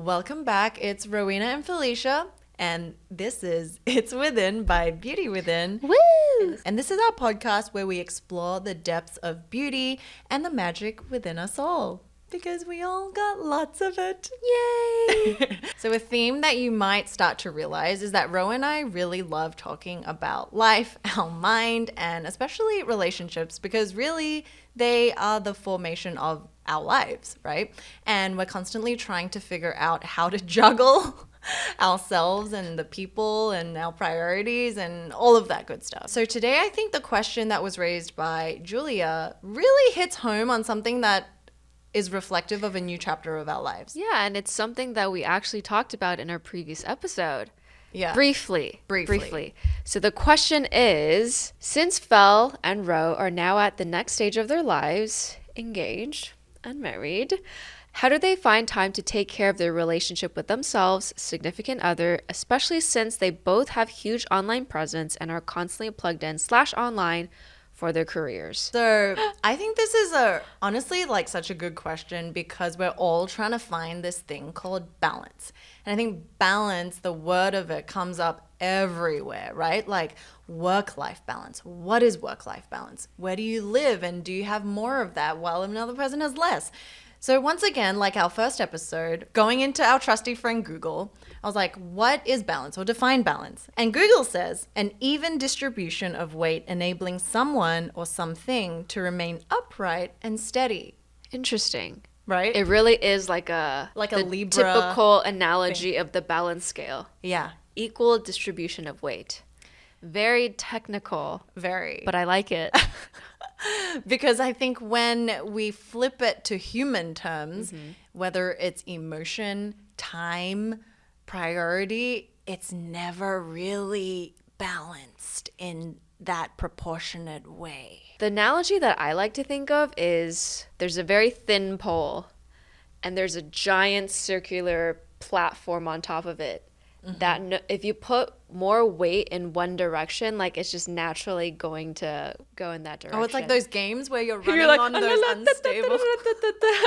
Welcome back. It's Rowena and Felicia, and this is It's Within by Beauty Within. Woo! And this is our podcast where we explore the depths of beauty and the magic within us all, because we all got lots of it. Yay! So a theme that you might start to realize is that Ro and I really love talking about life, our mind, and especially relationships, because really they are the formation of our lives, right? And we're constantly trying to figure out how to juggle ourselves and the people and our priorities and all of that good stuff. So today I think the question that was raised by Julia really hits home on something that is reflective of a new chapter of our lives. Yeah, and it's something that we actually talked about in our previous episode. Yeah. Briefly. So the question is, since Fel and Ro are now at the next stage of their lives, engaged and married, how do they find time to take care of their relationship with themselves, significant other, especially since they both have huge online presence and are constantly plugged in /online for their careers? So I think this is honestly like such a good question, because we're all trying to find this thing called balance. And I think balance, the word of it, comes up everywhere, right? Like work-life balance. What is work-life balance? Where do you live? And do you have more of that while another person has less? So once again, like our first episode, going into our trusty friend Google, I was like, what is balance, or define balance? And Google says, an even distribution of weight enabling someone or something to remain upright and steady. Interesting. Right? It really is like a Libra typical analogy of the balance scale. Yeah. Equal distribution of weight. Very technical. Very. But I like it. Because I think when we flip it to human terms, whether it's emotion, time, priority, it's never really balanced in that proportionate way. The analogy that I like to think of is there's a very thin pole and there's a giant circular platform on top of it. That if you put more weight in one direction, like it's just naturally going to go in that direction. Oh, it's like those games where you're running on those unstable.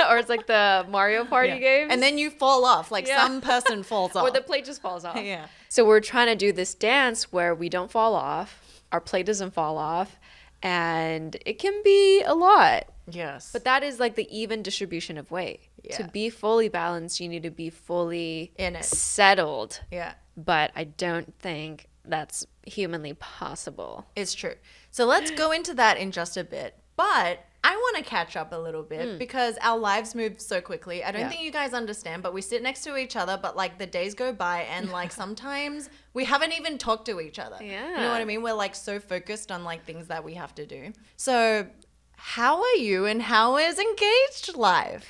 Or it's like the Mario Party games. And then you fall off, like some person falls off. Or the plate just falls off. Yeah. So we're trying to do this dance where we don't fall off, our plate doesn't fall off, and it can be a lot. Yes. But that is like the even distribution of weight. Yeah. To be fully balanced, you need to be fully in it, settled. Yeah. But I don't think that's humanly possible. It's true. So let's go into that in just a bit. But I want to catch up a little bit because our lives move so quickly. I don't think you guys understand, but we sit next to each other, but like the days go by and like sometimes we haven't even talked to each other. Yeah. You know what I mean? We're like so focused on like things that we have to do. So how are you and how is engaged life?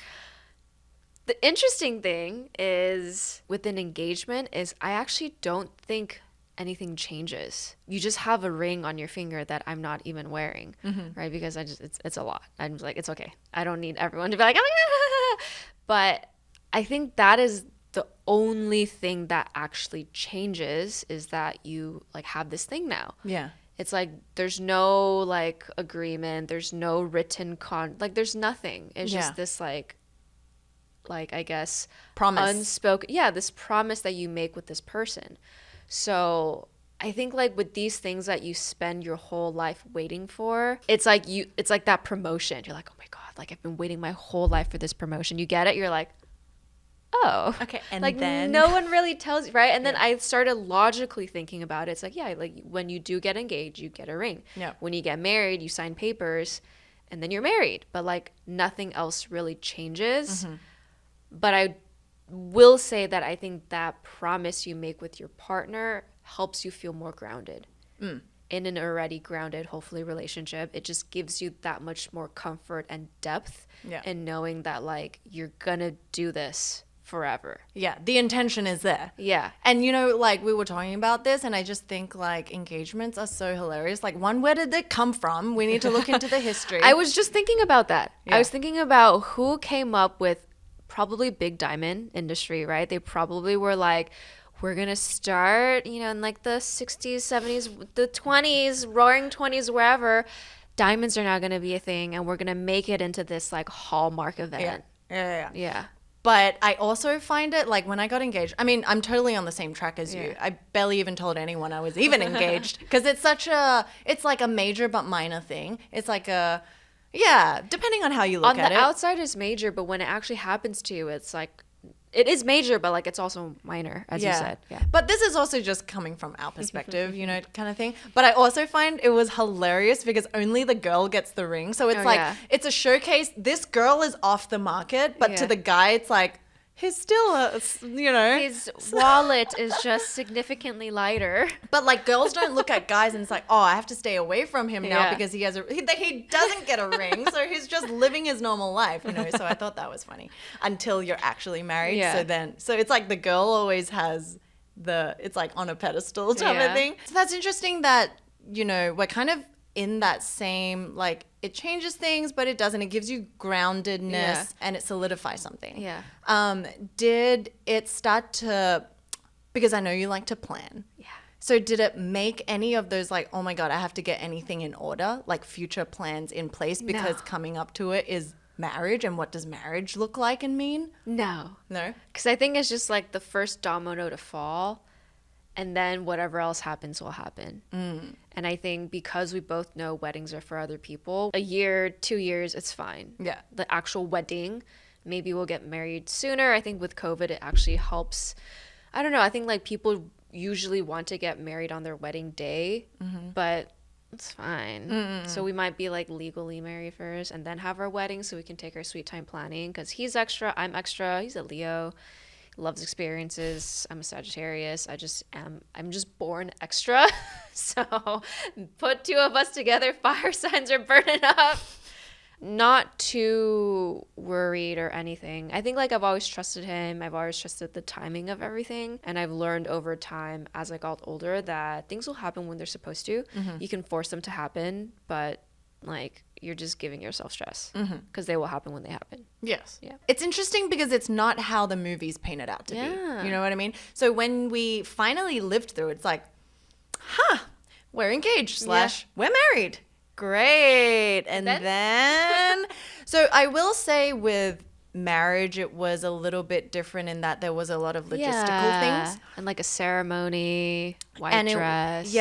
The interesting thing is with an engagement is I actually don't think anything changes. You just have a ring on your finger that I'm not even wearing, right? Because it's a lot. I'm just like, it's okay. I don't need everyone to be like, oh my God. But I think that is the only thing that actually changes, is that you like have this thing now. Yeah. It's like there's no like agreement, there's no written like there's nothing. It's just this like I guess promise, unspoken, this promise that you make with this person. So I think like with these things that you spend your whole life waiting for, it's like that promotion. You're like, oh my God, like I've been waiting my whole life for this promotion. You get it, you're like, oh, okay. And like then no one really tells you, right? And then I started logically thinking about it. It's like, like when you do get engaged, you get a ring. Yeah. When you get married, you sign papers and then you're married, but like nothing else really changes. But I will say that I think that promise you make with your partner helps you feel more grounded in an already grounded, hopefully, relationship. It just gives you that much more comfort and depth in knowing that like you're gonna do this forever. Yeah, the intention is there. Yeah. And you know, like we were talking about this, and I just think like engagements are so hilarious. Like, one, where did they come from? We need to look into the history. I was just thinking about that. Yeah. I was thinking about who came up with probably big diamond industry, right? They probably were like, we're going to start, in like the 60s, 70s, the 20s, roaring 20s, wherever. Diamonds are now going to be a thing, and we're going to make it into this like hallmark event. Yeah. Yeah. But I also find it like when I got engaged, I mean, I'm totally on the same track as you. Yeah. I barely even told anyone I was even engaged because it's like a major but minor thing. It's like yeah, depending on how you look On at the it. outside is major, but when it actually happens to you, it's like, it is major, but like it's also minor, as you said. Yeah. But this is also just coming from our perspective, kind of thing. But I also find it was hilarious because only the girl gets the ring. So it's it's a showcase. This girl is off the market, but to the guy, it's like, he's still His wallet is just significantly lighter. But like girls don't look at guys and it's like, oh, I have to stay away from him now because he doesn't get a ring, so he's just living his normal life, So I thought that was funny until you're actually married. Yeah. So it's like the girl always has it's like on a pedestal type of thing. So that's interesting that we're kind of in that same, like, it changes things, but it doesn't. It gives you groundedness and it solidifies something. Yeah. Did it start to, because I know you like to plan. Yeah. So did it make any of those like, oh my God, I have to get anything in order, like future plans in place because coming up to it is marriage, and what does marriage look like and mean? No. No? Because I think it's just like the first domino to fall, and then whatever else happens will happen. And I think because we both know weddings are for other people, a year, 2 years, it's fine. Yeah. The actual wedding, maybe we'll get married sooner. I think with COVID, it actually helps. I don't know. I think like people usually want to get married on their wedding day, but it's fine. So we might be like legally married first and then have our wedding so we can take our sweet time planning, because he's extra, I'm extra, he's a Leo. Loves experiences. I'm a Sagittarius. I'm just born extra. So put two of us together, fire signs are burning up. Not too worried or anything. I think like I've always trusted him. I've always trusted the timing of everything. And I've learned over time as I got older that things will happen when they're supposed to. You can force them to happen, but like you're just giving yourself stress because they will happen when they happen. Yes. Yeah. It's interesting because it's not how the movies paint it out to be. You know what I mean? So when we finally lived through it, it's like, we're engaged / we're married. Great. And then so I will say with marriage, it was a little bit different in that there was a lot of logistical things. And like a ceremony, white dress.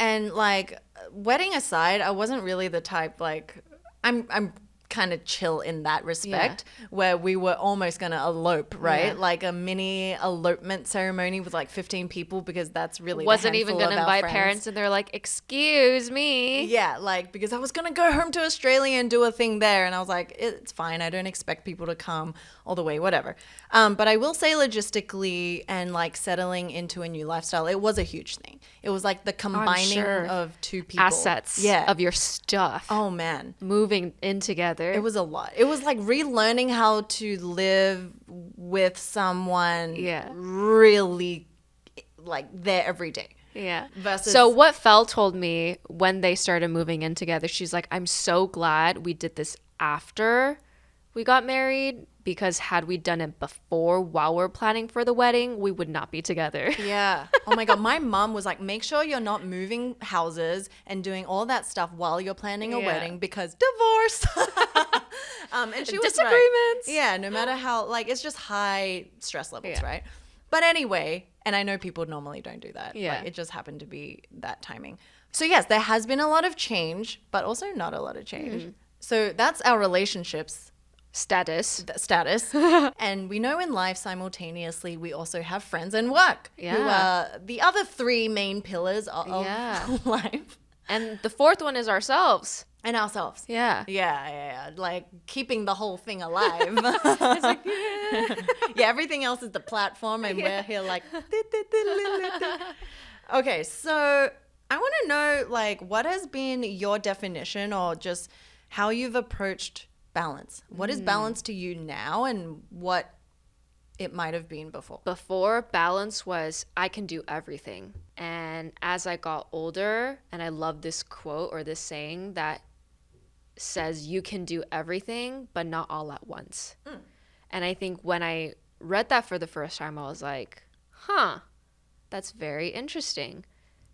And like wedding aside, I wasn't really the type, like I'm kind of chill in that respect, where we were almost gonna elope, right? Like a mini elopement ceremony with like 15 people, because that's really wasn't even gonna invite parents, and they're like, excuse me. Like because I was gonna go home to Australia and do a thing there, and I was like, it's fine, I don't expect people to come all the way, whatever. But I will say logistically and like settling into a new lifestyle, it was a huge thing. It was like the combining of two people. Assets of your stuff. Oh man. Moving in together. It was a lot. It was like relearning how to live with someone really like there every day. Yeah. Versus, so what Fel told me when they started moving in together, she's like, I'm so glad we did this after we got married, because had we done it before while we're planning for the wedding, we would not be together. Yeah. Oh my God. My mom was like, make sure you're not moving houses and doing all that stuff while you're planning a wedding, because divorce. And she was disagreements. Right. Yeah. No matter how, like, it's just high stress levels, right? But anyway, and I know people normally don't do that. Yeah. Like, it just happened to be that timing. So yes, there has been a lot of change, but also not a lot of change. So that's our relationships. Status. And we know in life simultaneously we also have friends and work, who are the other three main pillars of life. And the fourth one is ourselves. And ourselves. Yeah. Like keeping the whole thing alive. It's like, everything else is the platform, and we're here like. Okay, so I want to know, like, what has been your definition or just how you've approached balance? What is balance to you now, and what it might have been before? Before, balance was I can do everything. And as I got older, and I love this quote or this saying that says you can do everything, but not all at once. And I think when I read that for the first time, I was like, that's very interesting,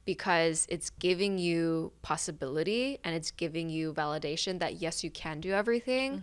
because it's giving you possibility and it's giving you validation that yes, you can do everything,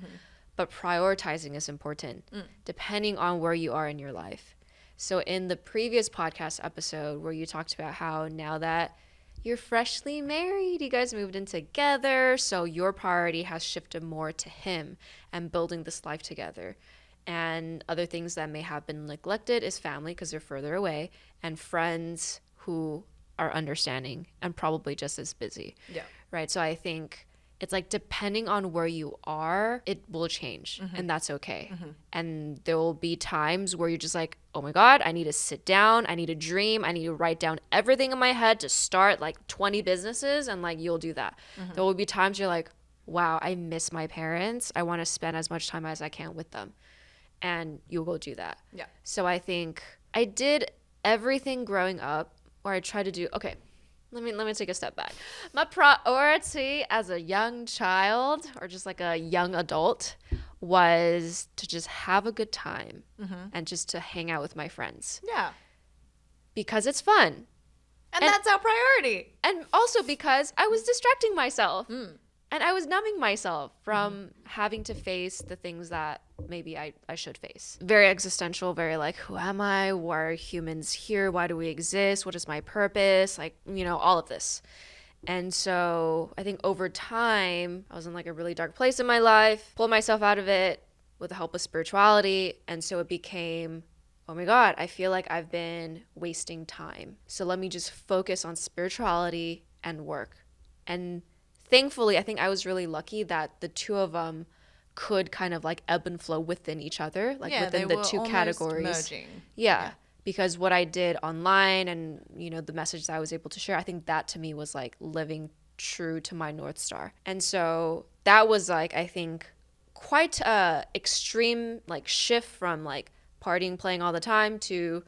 but prioritizing is important depending on where you are in your life. So in the previous podcast episode where you talked about how now that you're freshly married, you guys moved in together, so your priority has shifted more to him and building this life together. And other things that may have been neglected is family because they're further away, and friends who are understanding and probably just as busy. Yeah. Right? So I think it's like depending on where you are, it will change, and that's okay. And there will be times where you're just like, oh my God, I need to sit down, I need to dream, I need to write down everything in my head to start like 20 businesses, and like you'll do that. There will be times you're like, wow, I miss my parents. I want to spend as much time as I can with them. And you'll go do that. Yeah. So I think I did everything growing up, or I tried to do, okay, let me take a step back. My priority as a young child or just like a young adult was to just have a good time and just to hang out with my friends. Yeah. Because it's fun. And that's our priority. And also because I was distracting myself. And I was numbing myself from having to face the things that maybe I should face. Very existential, very like, who am I? Why are humans here? Why do we exist? What is my purpose? Like, you know, all of this. And so I think over time, I was in like a really dark place in my life, pulled myself out of it with the help of spirituality. And so it became, oh my God, I feel like I've been wasting time. So let me just focus on spirituality and work. And thankfully, I think I was really lucky that the two of them could kind of like ebb and flow within each other, like within the two categories. Merging. Yeah, because what I did online and, you know, the message that I was able to share, I think that to me was like living true to my North Star. And so that was like, I think, quite a extreme like shift from like partying, playing all the time to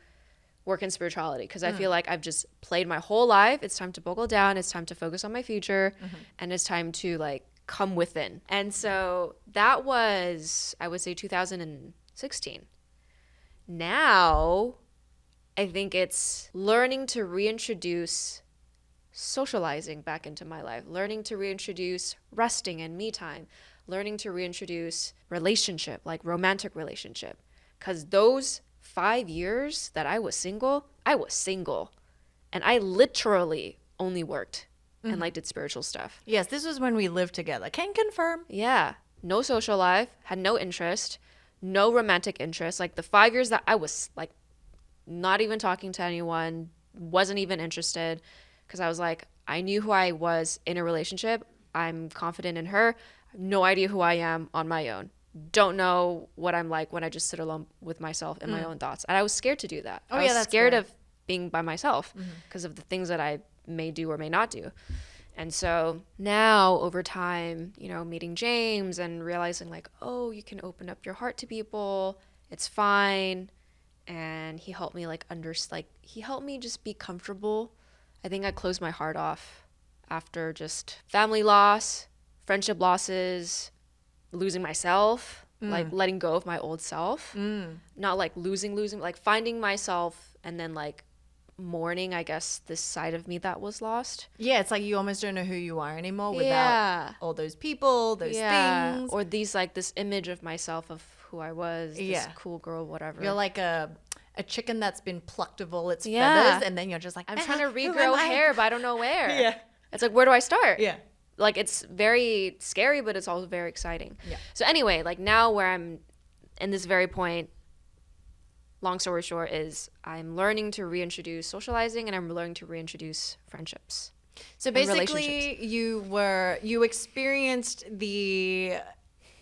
work in spirituality, because I feel like I've just played my whole life. It's time to buckle down. It's time to focus on my future, and it's time to like come within. And so that was, I would say, 2016. Now, I think it's learning to reintroduce socializing back into my life, learning to reintroduce resting and me time, learning to reintroduce relationship, like romantic relationship, because those 5 years that I was single, and I literally only worked and like did spiritual stuff. Yes, this was when we lived together. Can confirm. Yeah. No social life, had no interest, no romantic interest. Like the 5 years that I was like not even talking to anyone, wasn't even interested, because I was like, I knew who I was in a relationship. I'm confident in her. No idea who I am on my own. Don't know what I'm like when I just sit alone with myself and my own thoughts. And I was scared to do that. I was scared of being by myself because of the things that I may do or may not do. And so now over time, you know, meeting James and realizing like, oh, you can open up your heart to people. It's fine. And he helped me he helped me just be comfortable. I think I closed my heart off after just family loss, friendship losses, losing myself, like letting go of my old self, not like losing, like finding myself and then like mourning, I guess, this side of me that was lost. Yeah, it's like you almost don't know who you are anymore without all those people, those things. Or these like this image of myself of who I was, this cool girl, whatever. You're like a chicken that's been plucked of all its feathers, and then you're just like, I'm trying to regrow hair, but I don't know where. Yeah. It's like, where do I start? Yeah. Like, it's very scary, but it's also very exciting. Yeah. So anyway, like now where I'm in this very point, long story short, is I'm learning to reintroduce socializing and I'm learning to reintroduce friendships. So basically you experienced the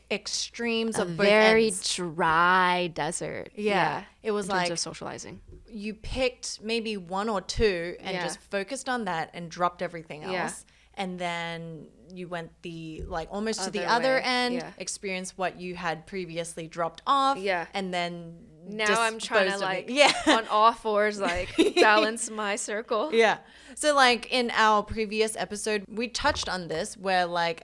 extremes of both very ends. dry desert. Yeah. It was in terms like of socializing. You picked maybe one or two and just focused on that and dropped everything else. Yeah. And then you went the like almost to the Other other way. end, Yeah. experienced what you had previously dropped off. Yeah. And then Now I'm trying to disposed of like it. on all fours like balance my circle. Yeah. So like in our previous episode, we touched on this where like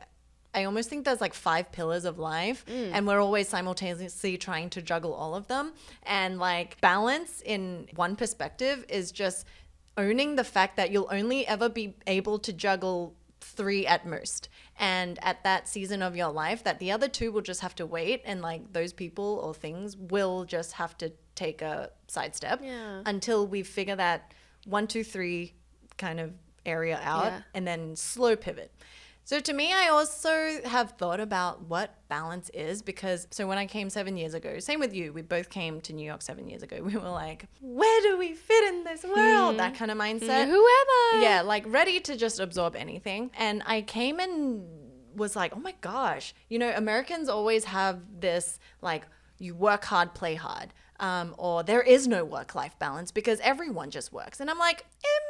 I almost think there's like 5 pillars of life and we're always simultaneously trying to juggle all of them. And like balance in one perspective is just owning the fact that you'll only ever be able to juggle 3 at most. And at that season of your life, that the other 2 will just have to wait, and like those people or things will just have to take a sidestep until we figure that 1, 2, 3 kind of area out and then slow pivot. So to me, I also have thought about what balance is, because so when I came 7 years ago, same with you, we both came to New York 7 years ago. We were like, where do we fit in this world? That kind of mindset. Who am I? Yeah, like ready to just absorb anything. And I came and was like, oh my gosh, you know, Americans always have this like, you work hard, play hard. Or there is no work-life balance because everyone just works. And I'm like,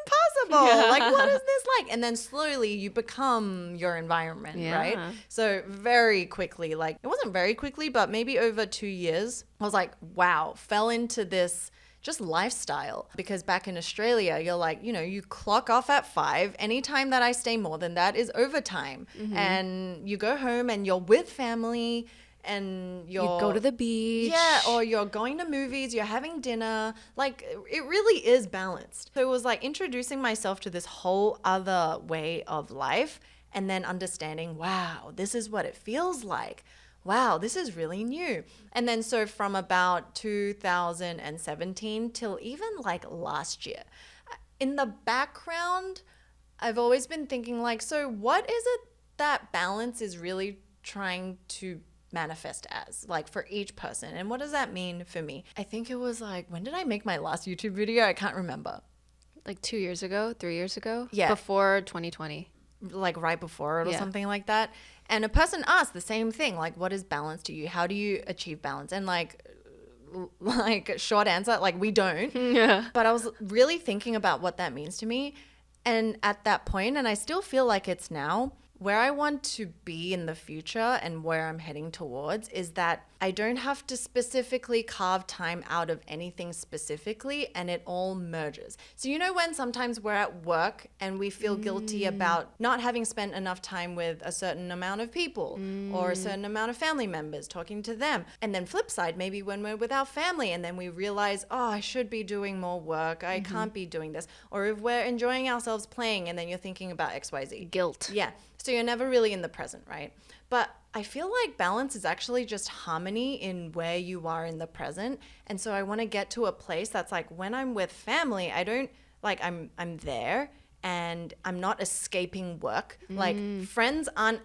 impossible. Like, what is this like? And then slowly you become your environment, right? So very quickly, like it wasn't very quickly, but maybe over 2 years, I was like, wow, fell into this just lifestyle. Because back in Australia, you're like, you know, you clock off at 5. Anytime that I stay more than that is overtime. And you go home and you're with family, and you go to the beach. Yeah, or you're going to movies, you're having dinner. Like, it really is balanced. So it was like introducing myself to this whole other way of life, and then understanding, wow, this is what it feels like. Wow, this is really new. And then so from about 2017 till even like last year, in the background, I've always been thinking like, so what is it that balance is really trying to manifest as, like, for each person, and what does that mean for me? I think it was like, when did I make my last YouTube video? I can't remember. Like 2 years ago, 3 years ago? Yeah. Before 2020. Like right before it or something like that. And a person asked the same thing, like, what is balance to you? How do you achieve balance? And like short answer, like, we don't. But I was really thinking about what that means to me. And at that point, and I still feel like it's now, where I want to be in the future and where I'm heading towards is that I don't have to specifically carve time out of anything specifically, and it all merges. So you know when sometimes we're at work and we feel guilty about not having spent enough time with a certain amount of people or a certain amount of family members, talking to them. And then flip side, maybe when we're with our family and then we realize, oh, I should be doing more work. I can't be doing this. Or if we're enjoying ourselves playing and then you're thinking about XYZ. Guilt. Yeah. So you're never really in the present, right? But I feel like balance is actually just harmony in where you are in the present. And so I want to get to a place that's like, when I'm with family, I don't like, I'm there and I'm not escaping work. Like, friends aren't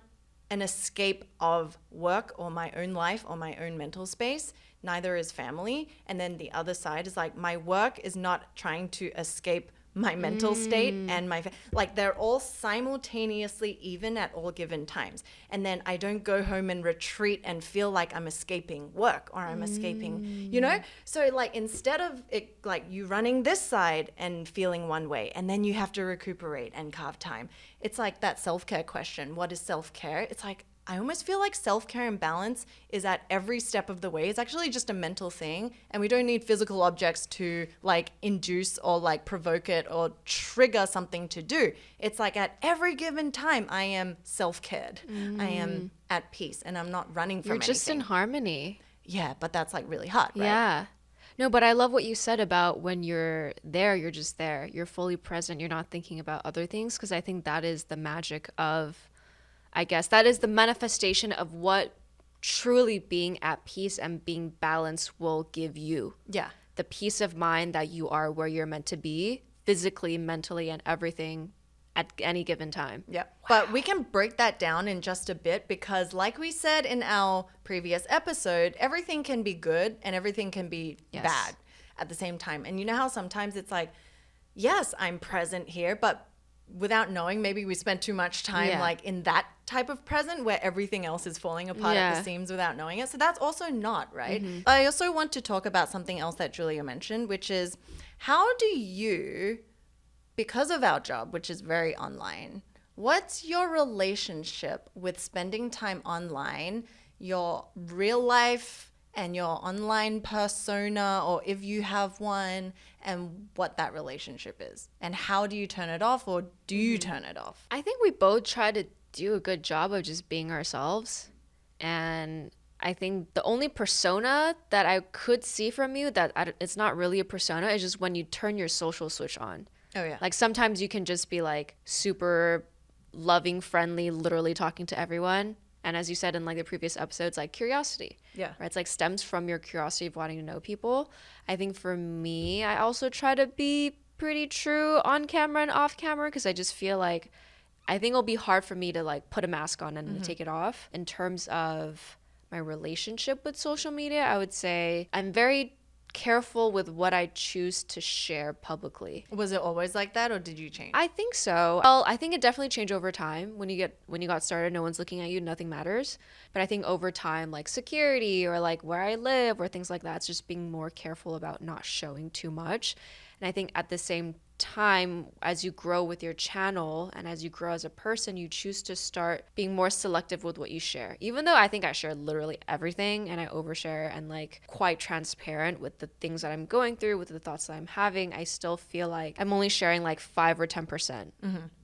an escape of work or my own life or my own mental space. Neither is family. And then the other side is like, my work is not trying to escape my mental state and like, they're all simultaneously even at all given times. And then I don't go home and retreat and feel like I'm escaping work or I'm escaping, you know? So like, instead of it, like you running this side and feeling one way, and then you have to recuperate and carve time. It's like that self-care question. What is self-care? It's like, I almost feel like self-care and balance is at every step of the way. It's actually just a mental thing, and we don't need physical objects to like induce or like provoke it or trigger something to do. It's like at every given time, I am self-cared. I am at peace, and I'm not running from anything. You're just in harmony. Yeah, but that's like really hard, right? Yeah. No, but I love what you said about when you're there, you're just there. You're fully present. You're not thinking about other things, because I think that is the magic of, I guess that is the manifestation of what truly being at peace and being balanced will give you. Yeah. The peace of mind that you are where you're meant to be, physically, mentally, and everything at any given time. Yeah. Wow. But we can break that down in just a bit, because like we said in our previous episode, everything can be good and everything can be bad at the same time. And you know how sometimes it's like, yes, I'm present here, but without knowing, maybe we spent too much time like in that type of present where everything else is falling apart at the seams without knowing it. So that's also not right. I also want to talk about something else that Julia mentioned, which is, how do you, because of our job, which is very online, what's your relationship with spending time online, your real life and your online persona, or if you have one, and what that relationship is, and how do you turn it off, or do you turn it off? I think we both try to do a good job of just being ourselves. And I think the only persona that I could see from you that it's not really a persona is just when you turn your social switch on. Oh yeah. Like sometimes you can just be like super loving, friendly, literally talking to everyone. And as you said in like the previous episodes, like curiosity. Yeah. Right. It's like stems from your curiosity of wanting to know people. I think for me, I also try to be pretty true on camera and off camera because I just feel like I think it'll be hard for me to like put a mask on and take it off. In terms of my relationship with social media, I would say I'm very careful with what I choose to share publicly. Was it always like that, or did you change? I think so. Well, I think it definitely changed over time. When you got started, no one's looking at you, nothing matters. But I think over time, like security or like where I live or things like that, it's just being more careful about not showing too much. And I think at the same time, as you grow with your channel and as you grow as a person, you choose to start being more selective with what you share. Even though I think I share literally everything and I overshare and like quite transparent with the things that I'm going through, with the thoughts that I'm having, I still feel like I'm only sharing like 5 or 10%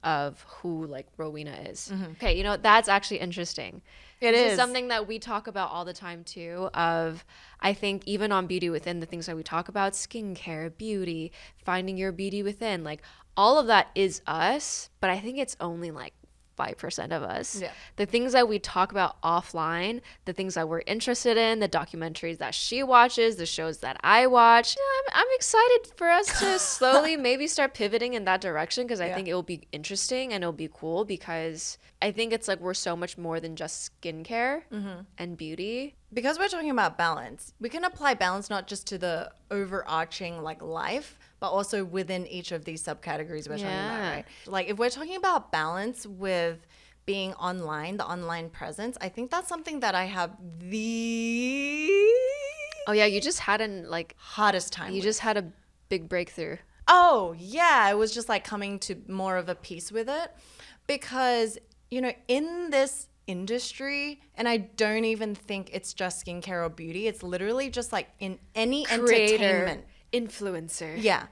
of who like Rowena is. Okay, you know, that's actually interesting. This is something that we talk about all the time too, of I think even on Beauty Within, the things that we talk about, skincare, beauty, finding your beauty within, like all of that is us, but I think it's only like 5% of us. Yeah. The things that we talk about offline, the things that we're interested in, the documentaries that she watches, the shows that I watch. I'm excited for us to slowly maybe start pivoting in that direction because I think it will be interesting and it'll be cool because I think it's like we're so much more than just skincare and beauty. Because we're talking about balance, we can apply balance not just to the overarching like life, but also within each of these subcategories we're talking about, right? Like if we're talking about balance with being online, the online presence, I think that's something that I have the Oh yeah, you just had an like hardest time you with. just had a big breakthrough. Oh yeah, I was just like coming to more of a peace with it because, you know, in this industry, and I don't even think it's just skincare or beauty, it's literally just like in any entertainment. Influencer. Yeah.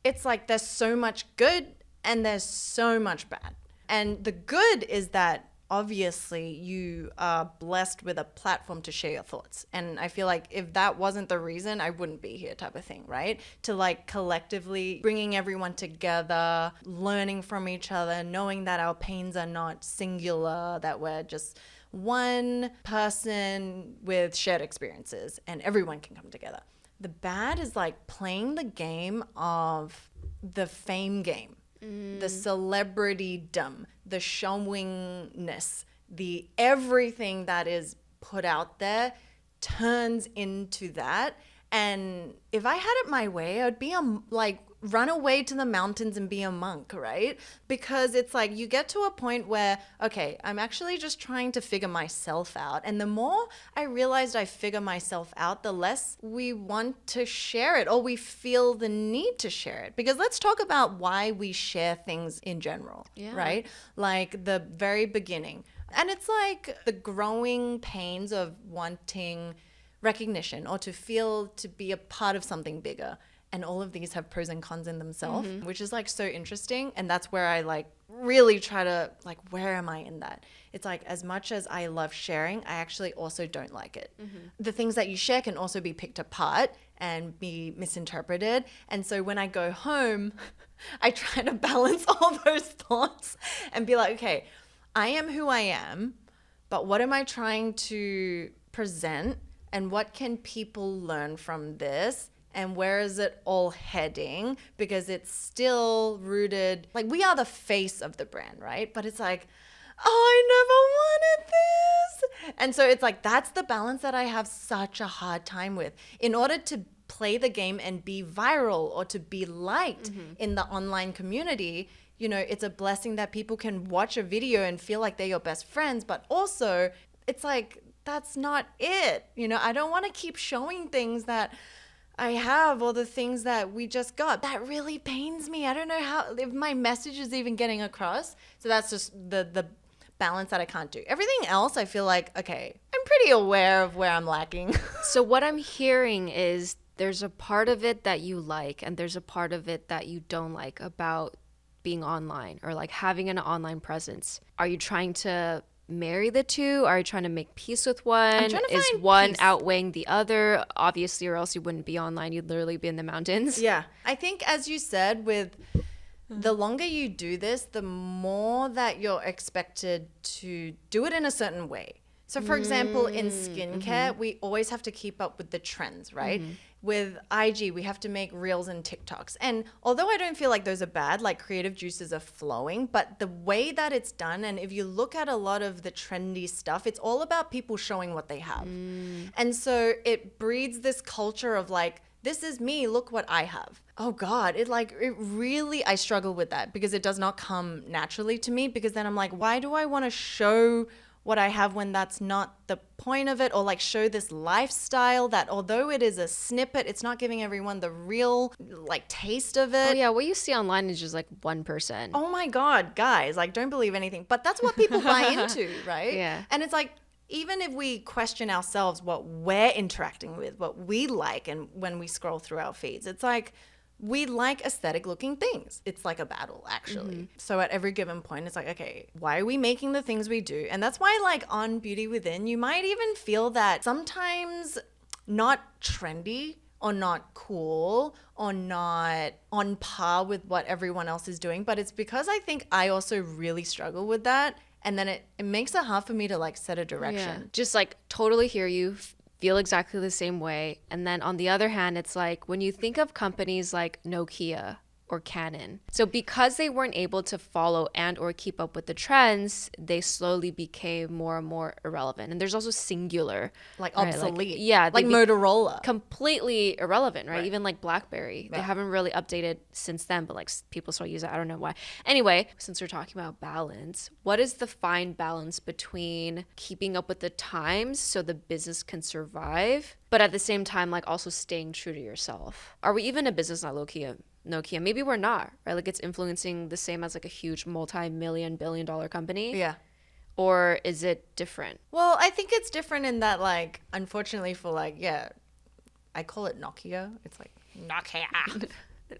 It's like there's so much good and there's so much bad. And the good is that obviously you are blessed with a platform to share your thoughts. And I feel like if that wasn't the reason, I wouldn't be here type of thing, right? To like collectively bringing everyone together, learning from each other, knowing that our pains are not singular, that we're just one person with shared experiences and everyone can come together. The bad is like playing the game of the fame game, the celebritydom, the showingness, the everything that is put out there turns into that. And if I had it my way, I'd be like run away to the mountains and be a monk, right? Because it's like you get to a point where, okay, I'm actually just trying to figure myself out. And the more I realized I figure myself out, the less we want to share it or we feel the need to share it. Because let's talk about why we share things in general, right? Like the very beginning. And it's like the growing pains of wanting recognition or to feel to be a part of something bigger. And all of these have pros and cons in themselves, which is like so interesting. And that's where I like really try to like, where am I in that? It's like as much as I love sharing, I actually also don't like it. The things that you share can also be picked apart and be misinterpreted. And so when I go home, I try to balance all those thoughts and be like, okay, I am who I am, but what am I trying to present? And what can people learn from this? And where is it all heading? Because it's still rooted, like we are the face of the brand, right? But it's like, oh, I never wanted this. And so it's like, that's the balance that I have such a hard time with. In order to play the game and be viral or to be liked in the online community, you know, it's a blessing that people can watch a video and feel like they're your best friends. But also it's like, that's not it. You know, I don't want to keep showing things that I have or the things that we just got. That really pains me. I don't know if my message is even getting across. So that's just the balance that I can't do. Everything else, I feel like, okay, I'm pretty aware of where I'm lacking. So what I'm hearing is there's a part of it that you like and there's a part of it that you don't like about being online or like having an online presence. Are you trying to marry the two? Are you trying to make peace with one? Is one outweighing the other? Obviously, or else you wouldn't be online. You'd literally be in the mountains. Yeah. I think as you said with the longer you do this, the more that you're expected to do it in a certain way. So, for example, in skincare, we always have to keep up with the trends, right? With IG, we have to make reels and TikToks. And although I don't feel like those are bad, like creative juices are flowing, but the way that it's done, and if you look at a lot of the trendy stuff, it's all about people showing what they have. And so it breeds this culture of like, this is me, look what I have. Oh God, it really, I struggle with that because it does not come naturally to me, because then I'm like, why do I want to show what I have when that's not the point of it, or like show this lifestyle that although it is a snippet, it's not giving everyone the real like taste of it. Oh yeah, what you see online is just like 1%. Oh my God, guys, like don't believe anything. But that's what people buy into, right? Yeah. And it's like, even if we question ourselves what we're interacting with, what we like, and when we scroll through our feeds, it's like we like aesthetic looking things. It's like a battle, actually. So at every given point, it's like, okay, why are we making the things we do? And that's why, like, on Beauty Within, you might even feel that sometimes not trendy or not cool or not on par with what everyone else is doing. But it's because I think I also really struggle with that. And then it makes it hard for me to like set a direction. Yeah. Just like totally hear you, feel exactly the same way. And then on the other hand, it's like when you think of companies like Nokia or Canon, so because they weren't able to follow and or keep up with the trends, they slowly became more and more irrelevant. And there's also singular, Like right? obsolete. Like, yeah, like Motorola. completely irrelevant, right? Right. Even like BlackBerry, they Right. haven't really updated since then, but like people still use it. I don't know why. Anyway, since we're talking about balance, what is the fine balance between keeping up with the times so the business can survive, but at the same time, like also staying true to yourself? Are we even a business not Nokia? Maybe we're not, right? Like it's influencing the same as like a huge multi-million billion-dollar company. Yeah. Or is it different? Well, I think it's different in that, like, unfortunately for like, yeah, I call it Nokia. It's like Nokia.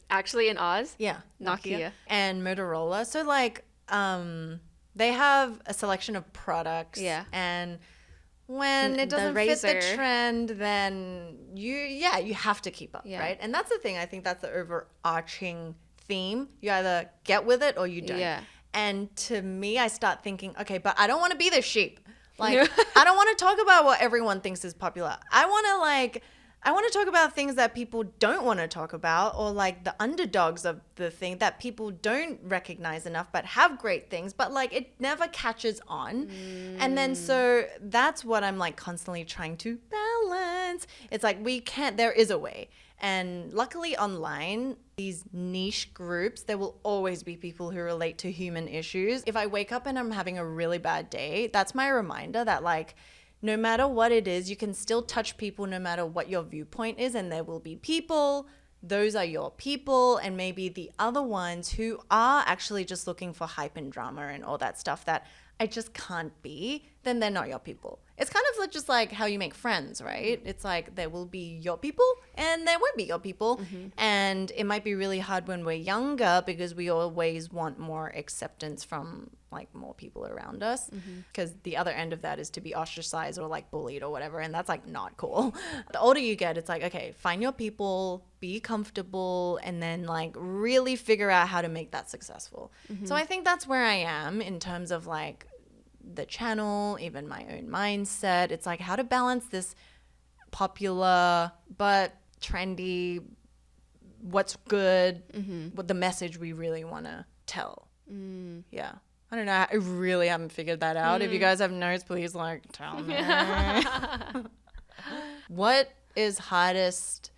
Actually in Oz? Yeah. Nokia. And Motorola. So like, they have a selection of products. Yeah. And when it The doesn't fit the razor. trend, then you have to keep up, Yeah. right? And that's the thing. I think that's the overarching theme. You either get with it or you don't. Yeah. And to me, I start thinking, okay, but I don't want to be the sheep. Like, I don't want to talk about what everyone thinks is popular. I want to talk about things that people don't want to talk about, or like the underdogs of the thing that people don't recognize enough but have great things, but like it never catches on. And then so that's what I'm like constantly trying to balance. It's like there is a way. And luckily online, these niche groups, there will always be people who relate to human issues. If I wake up and I'm having a really bad day, that's my reminder that like, no matter what it is, you can still touch people no matter what your viewpoint is. And there will be people, those are your people. And maybe the other ones who are actually just looking for hype and drama and all that stuff that I just can't be, then they're not your people. It's kind of just like how you make friends, right? It's like there will be your people and there won't be your people. And it might be really hard when we're younger because we always want more acceptance from like more people around us, because the other end of that is to be ostracized or like bullied or whatever, and that's like not cool. The older you get, it's like, okay, find your people, be comfortable, and then like really figure out how to make that successful. So I think that's where I am in terms of like the channel, even my own mindset. It's like how to balance this popular but trendy, what's good, what the message we really want to tell. Yeah. I don't know. I really haven't figured that out. If you guys have notes, please like tell me. What is hardest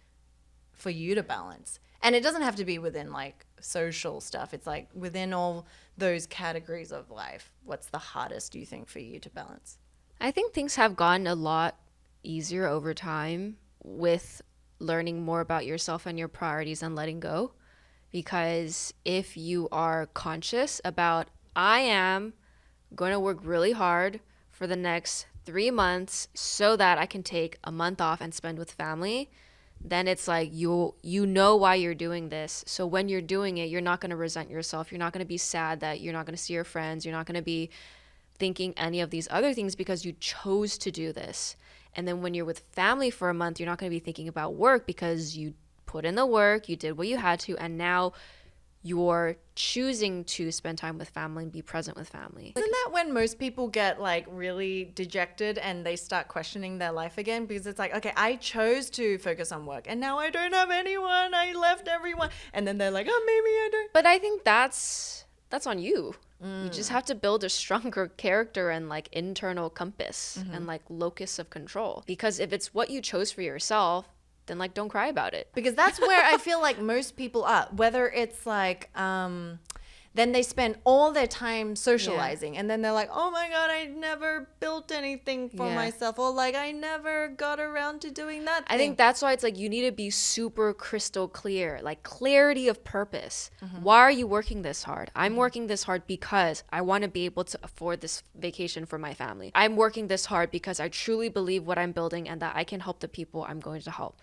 for you to balance? And it doesn't have to be within like social stuff. It's like within all those categories of life. What's the hardest, do you think, for you to balance? I think things have gotten a lot easier over time with learning more about yourself and your priorities and letting go. Because if you are conscious about, I am going to work really hard for the next 3 months so that I can take a month off and spend with family, then it's like you know why you're doing this. So when you're doing it, you're not going to resent yourself. You're not going to be sad that you're not going to see your friends. You're not going to be thinking any of these other things because you chose to do this. And then when you're with family for a month, you're not going to be thinking about work because you put in the work, you did what you had to, and now you're choosing to spend time with family and be present with family. Isn't that when most people get like really dejected and they start questioning their life again? Because it's like, okay, I chose to focus on work and now I don't have anyone. I left everyone. And then they're like, oh, maybe I don't. But I think that's on you. You just have to build a stronger character and like internal compass and like locus of control. Because if it's what you chose for yourself, then like don't cry about it. Because that's where I feel like most people are. Whether it's like, then they spend all their time socializing and then they're like, oh my God, I never built anything for myself. Or like, I never got around to doing that I think that's why it's like you need to be super crystal clear, like clarity of purpose. Why are you working this hard? I'm working this hard because I want to be able to afford this vacation for my family. I'm working this hard because I truly believe what I'm building and that I can help the people I'm going to help.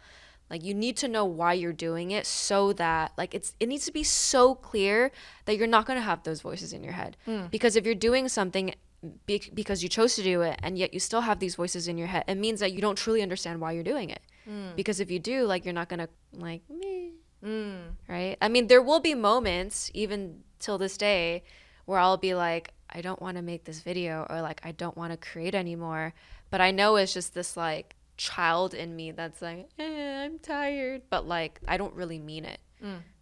Like you need to know why you're doing it so that like it needs to be so clear that you're not going to have those voices in your head. Because if you're doing something because you chose to do it and yet you still have these voices in your head, it means that you don't truly understand why you're doing it. Because if you do, like you're not going to like me. Right? I mean, there will be moments even till this day where I'll be like, I don't want to make this video or like I don't want to create anymore. But I know it's just this like child in me that's like, I'm tired, but like I don't really mean it,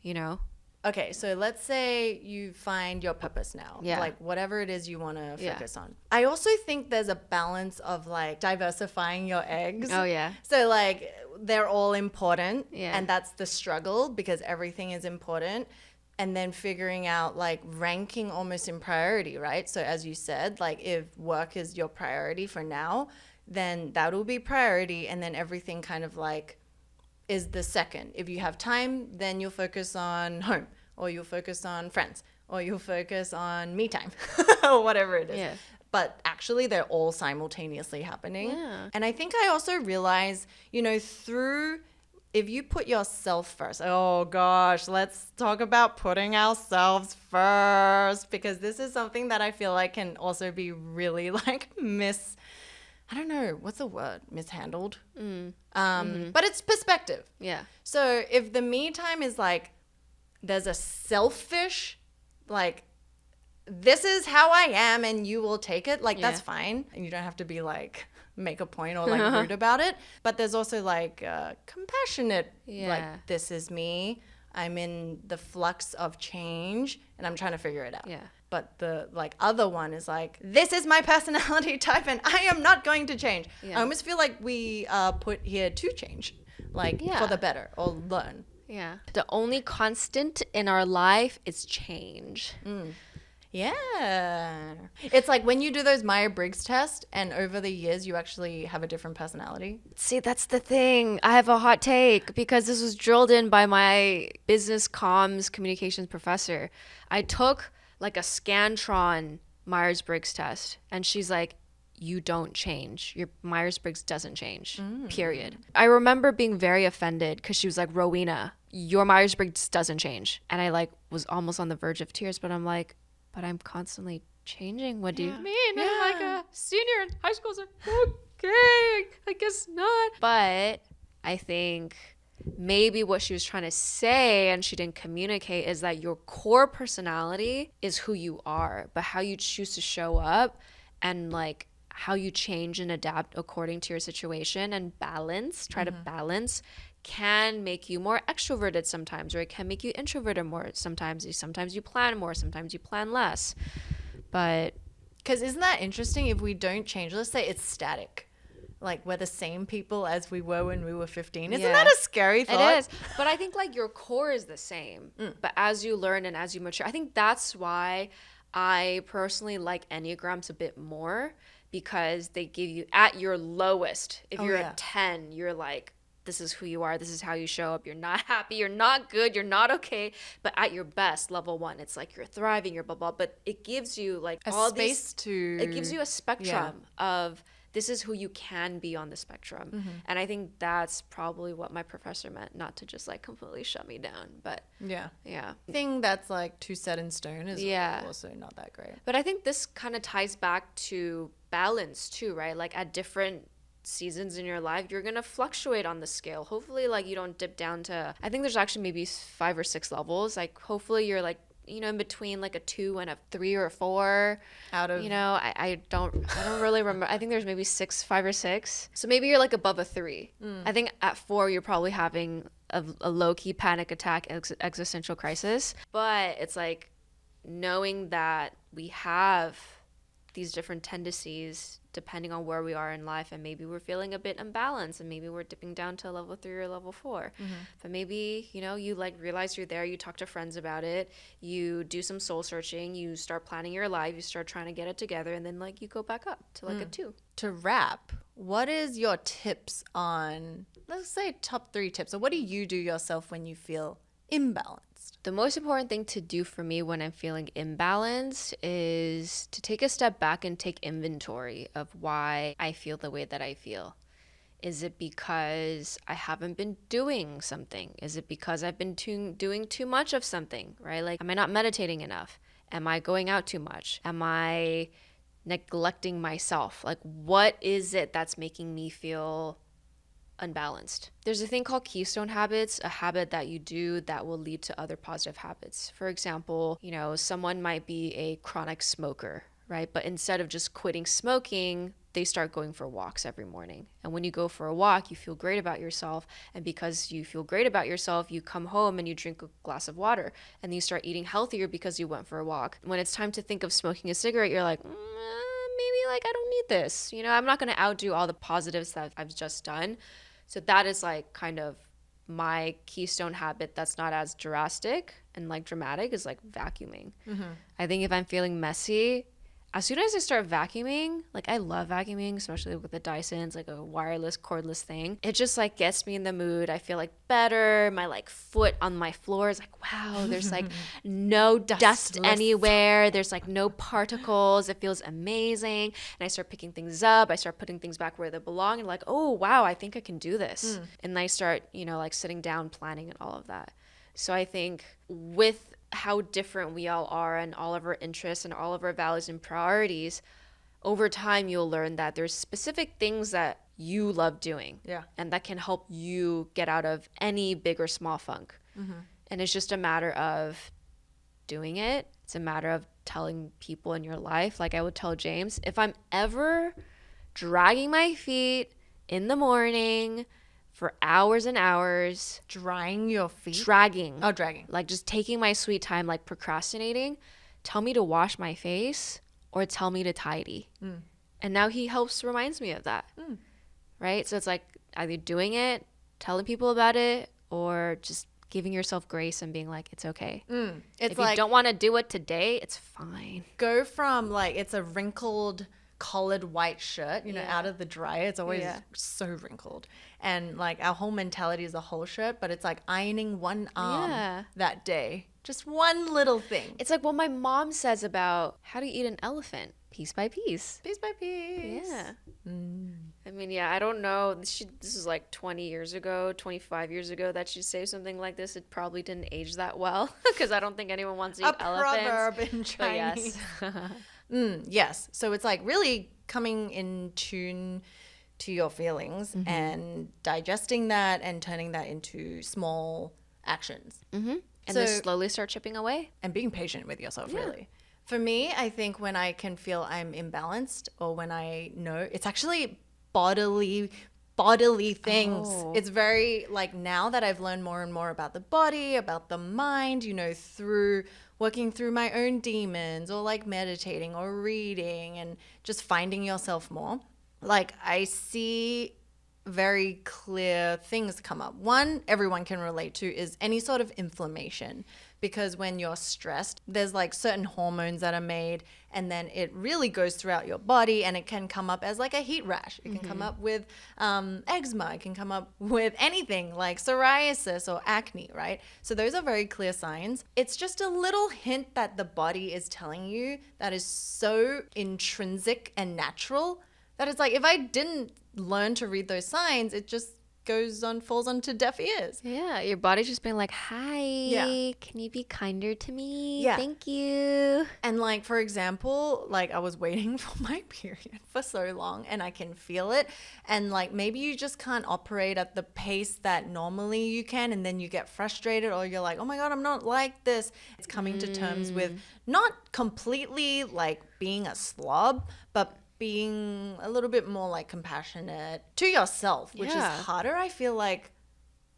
you know? Okay, so let's say you find your purpose now, like whatever it is you want to focus on. I also think there's a balance of like diversifying your eggs. Oh yeah. So like they're all important, and that's the struggle because everything is important. And then figuring out like ranking almost in priority, right? So as you said, like if work is your priority for now, then that will be priority, and then everything kind of like is the second. If you have time, then you'll focus on home, or you'll focus on friends, or you'll focus on me time, or whatever it is. Yeah. But actually, they're all simultaneously happening. Yeah. And I think I also realize, you know, if you put yourself first, oh gosh, let's talk about putting ourselves first, because this is something that I feel like can also be really like I don't know, what's the word? Mishandled. But it's perspective. Yeah. So if the me time is like, there's a selfish, like, this is how I am and you will take it, like, that's fine. And you don't have to be like, make a point or like rude about it. But there's also like compassionate, like, this is me. I'm in the flux of change and I'm trying to figure it out. Yeah. But the like other one is like, this is my personality type and I am not going to change. I almost feel like we are put here to change, like for the better or learn. Yeah. The only constant in our life is change. Yeah. It's like when you do those Myers-Briggs tests and over the years you actually have a different personality. See, that's the thing. I have a hot take because this was drilled in by my business comms communications professor. I took like a Scantron Myers-Briggs test and she's like, you don't change. Your Myers-Briggs doesn't change, period. I remember being very offended because she was like, Rowena, your Myers-Briggs doesn't change. And I like was almost on the verge of tears, but I'm like, but I'm constantly changing. What do you mean? I'm like a senior in high school. So okay, I guess not. But I think maybe what she was trying to say and she didn't communicate is that your core personality is who you are, but how you choose to show up and like how you change and adapt according to your situation and balance, try to balance, can make you more extroverted sometimes, or it can make you introverted more sometimes. Sometimes you plan more, sometimes you plan less. But because isn't that interesting? If we don't change, let's say it's static, like we're the same people as we were when we were 15. Isn't that a scary thought? It is. But I think like your core is the same. But as you learn and as you mature, I think that's why I personally like Enneagrams a bit more, because they give you at your lowest. If you're a 10, you're like, this is who you are. This is how you show up. You're not happy. You're not good. You're not okay. But at your best, level 1, it's like you're thriving. You're blah, blah. But it gives you like all space these, it gives you a spectrum of this is who you can be on the spectrum. And I think that's probably what my professor meant, not to just like completely shut me down. But yeah. Thing that's like too set in stone is also not that great. But I think this kind of ties back to balance too, right? Like at different seasons in your life, you're gonna fluctuate on the scale. Hopefully, like, you don't dip down to, I think there's actually maybe 5 or 6 levels. Like, hopefully you're like, you know, in between like a 2 and a 3 or a 4 Out of, you know. I don't really remember. I think there's maybe 6, 5 or 6, so maybe you're like above a 3. I think at 4 you're probably having a low-key panic attack, existential crisis. But it's like knowing that we have these different tendencies depending on where we are in life, and maybe we're feeling a bit imbalanced, and maybe we're dipping down to level 3 or level 4. But maybe, you know, you like realize you're there, you talk to friends about it, you do some soul searching, you start planning your life, you start trying to get it together, and then like you go back up to like a 2. To wrap, what is your tips on, let's say, top 3 tips, or what do you do yourself when you feel imbalanced? The most important thing to do for me when I'm feeling imbalanced is to take a step back and take inventory of why I feel the way that I feel. Is it because I haven't been doing something? Is it because I've been doing too much of something, right? Like, am I not meditating enough? Am I going out too much? Am I neglecting myself? Like, what is it that's making me feel unbalanced? There's a thing called keystone habits, a habit that you do that will lead to other positive habits. For example, you know, someone might be a chronic smoker, right? But instead of just quitting smoking, they start going for walks every morning. And when you go for a walk, you feel great about yourself. And because you feel great about yourself, you come home and you drink a glass of water, and you start eating healthier because you went for a walk. When it's time to think of smoking a cigarette, you're like, maybe like I don't need this. You know, I'm not going to outdo all the positives that I've just done. So that is like kind of my keystone habit that's not as drastic and like dramatic, is like vacuuming. I think if I'm feeling messy, as soon as I start vacuuming, like I love vacuuming, especially with the Dyson, it's like a wireless, cordless thing. It just like gets me in the mood. I feel like better. My like foot on my floor is like, wow, there's like no dust anywhere. There's like no particles. It feels amazing. And I start picking things up. I start putting things back where they belong, and like, oh, wow, I think I can do this. And I start, you know, like sitting down, planning and all of that. So I think with how different we all are and all of our interests and all of our values and priorities, over time you'll learn that there's specific things that you love doing, and that can help you get out of any big or small funk. And it's just a matter of doing it. It's a matter of telling people in your life. Like I would tell James, if I'm ever dragging my feet in the morning for hours and hours. Drying your feet? Dragging. Oh, dragging. Like just taking my sweet time, like procrastinating. Tell me to wash my face or tell me to tidy. And now he reminds me of that. Right? So it's like either doing it, telling people about it, or just giving yourself grace and being like, it's okay. It's if like, you don't want to do it today, it's fine. Go from like, it's a wrinkled collared white shirt, you know, out of the dryer. It's always so wrinkled. And like our whole mentality is a whole shirt, but it's like ironing one arm that day. Just one little thing. It's like what my mom says about how to eat an elephant. Piece by piece. Piece by piece. Yeah. I mean, I don't know. This is like 20 years ago, 25 years ago that she'd say something like this. It probably didn't age that well because I don't think anyone wants to eat elephants. A proverb in Chinese. Yes. So it's like really coming in tune to your feelings and digesting that and turning that into small actions. And then slowly start chipping away. And being patient with yourself, really. For me, I think when I can feel I'm imbalanced, or when I know, it's actually bodily things. It's very like, now that I've learned more and more about the body, about the mind, you know, through working through my own demons, or like meditating or reading and just finding yourself more. Like I see very clear things come up. One, everyone can relate to, is any sort of inflammation. Because when you're stressed, there's like certain hormones that are made, and then it really goes throughout your body, and it can come up as like a heat rash. It can come up with eczema. It can come up with anything like psoriasis or acne, right? So those are very clear signs. It's just a little hint that the body is telling you that is so intrinsic and natural that it's like, if I didn't learn to read those signs, it just falls onto deaf ears. Yeah, your body's just being like, hi, Yeah. can you be kinder to me? Yeah. Thank you. And like, for example, like I was waiting for my period for so long and I can feel it. And like, maybe you just can't operate at the pace that normally you can. And then you get frustrated or you're like, oh my God, I'm not like this. It's coming to terms with not completely like being a slob, but being a little bit more like compassionate to yourself, which is Yeah. harder, I feel like,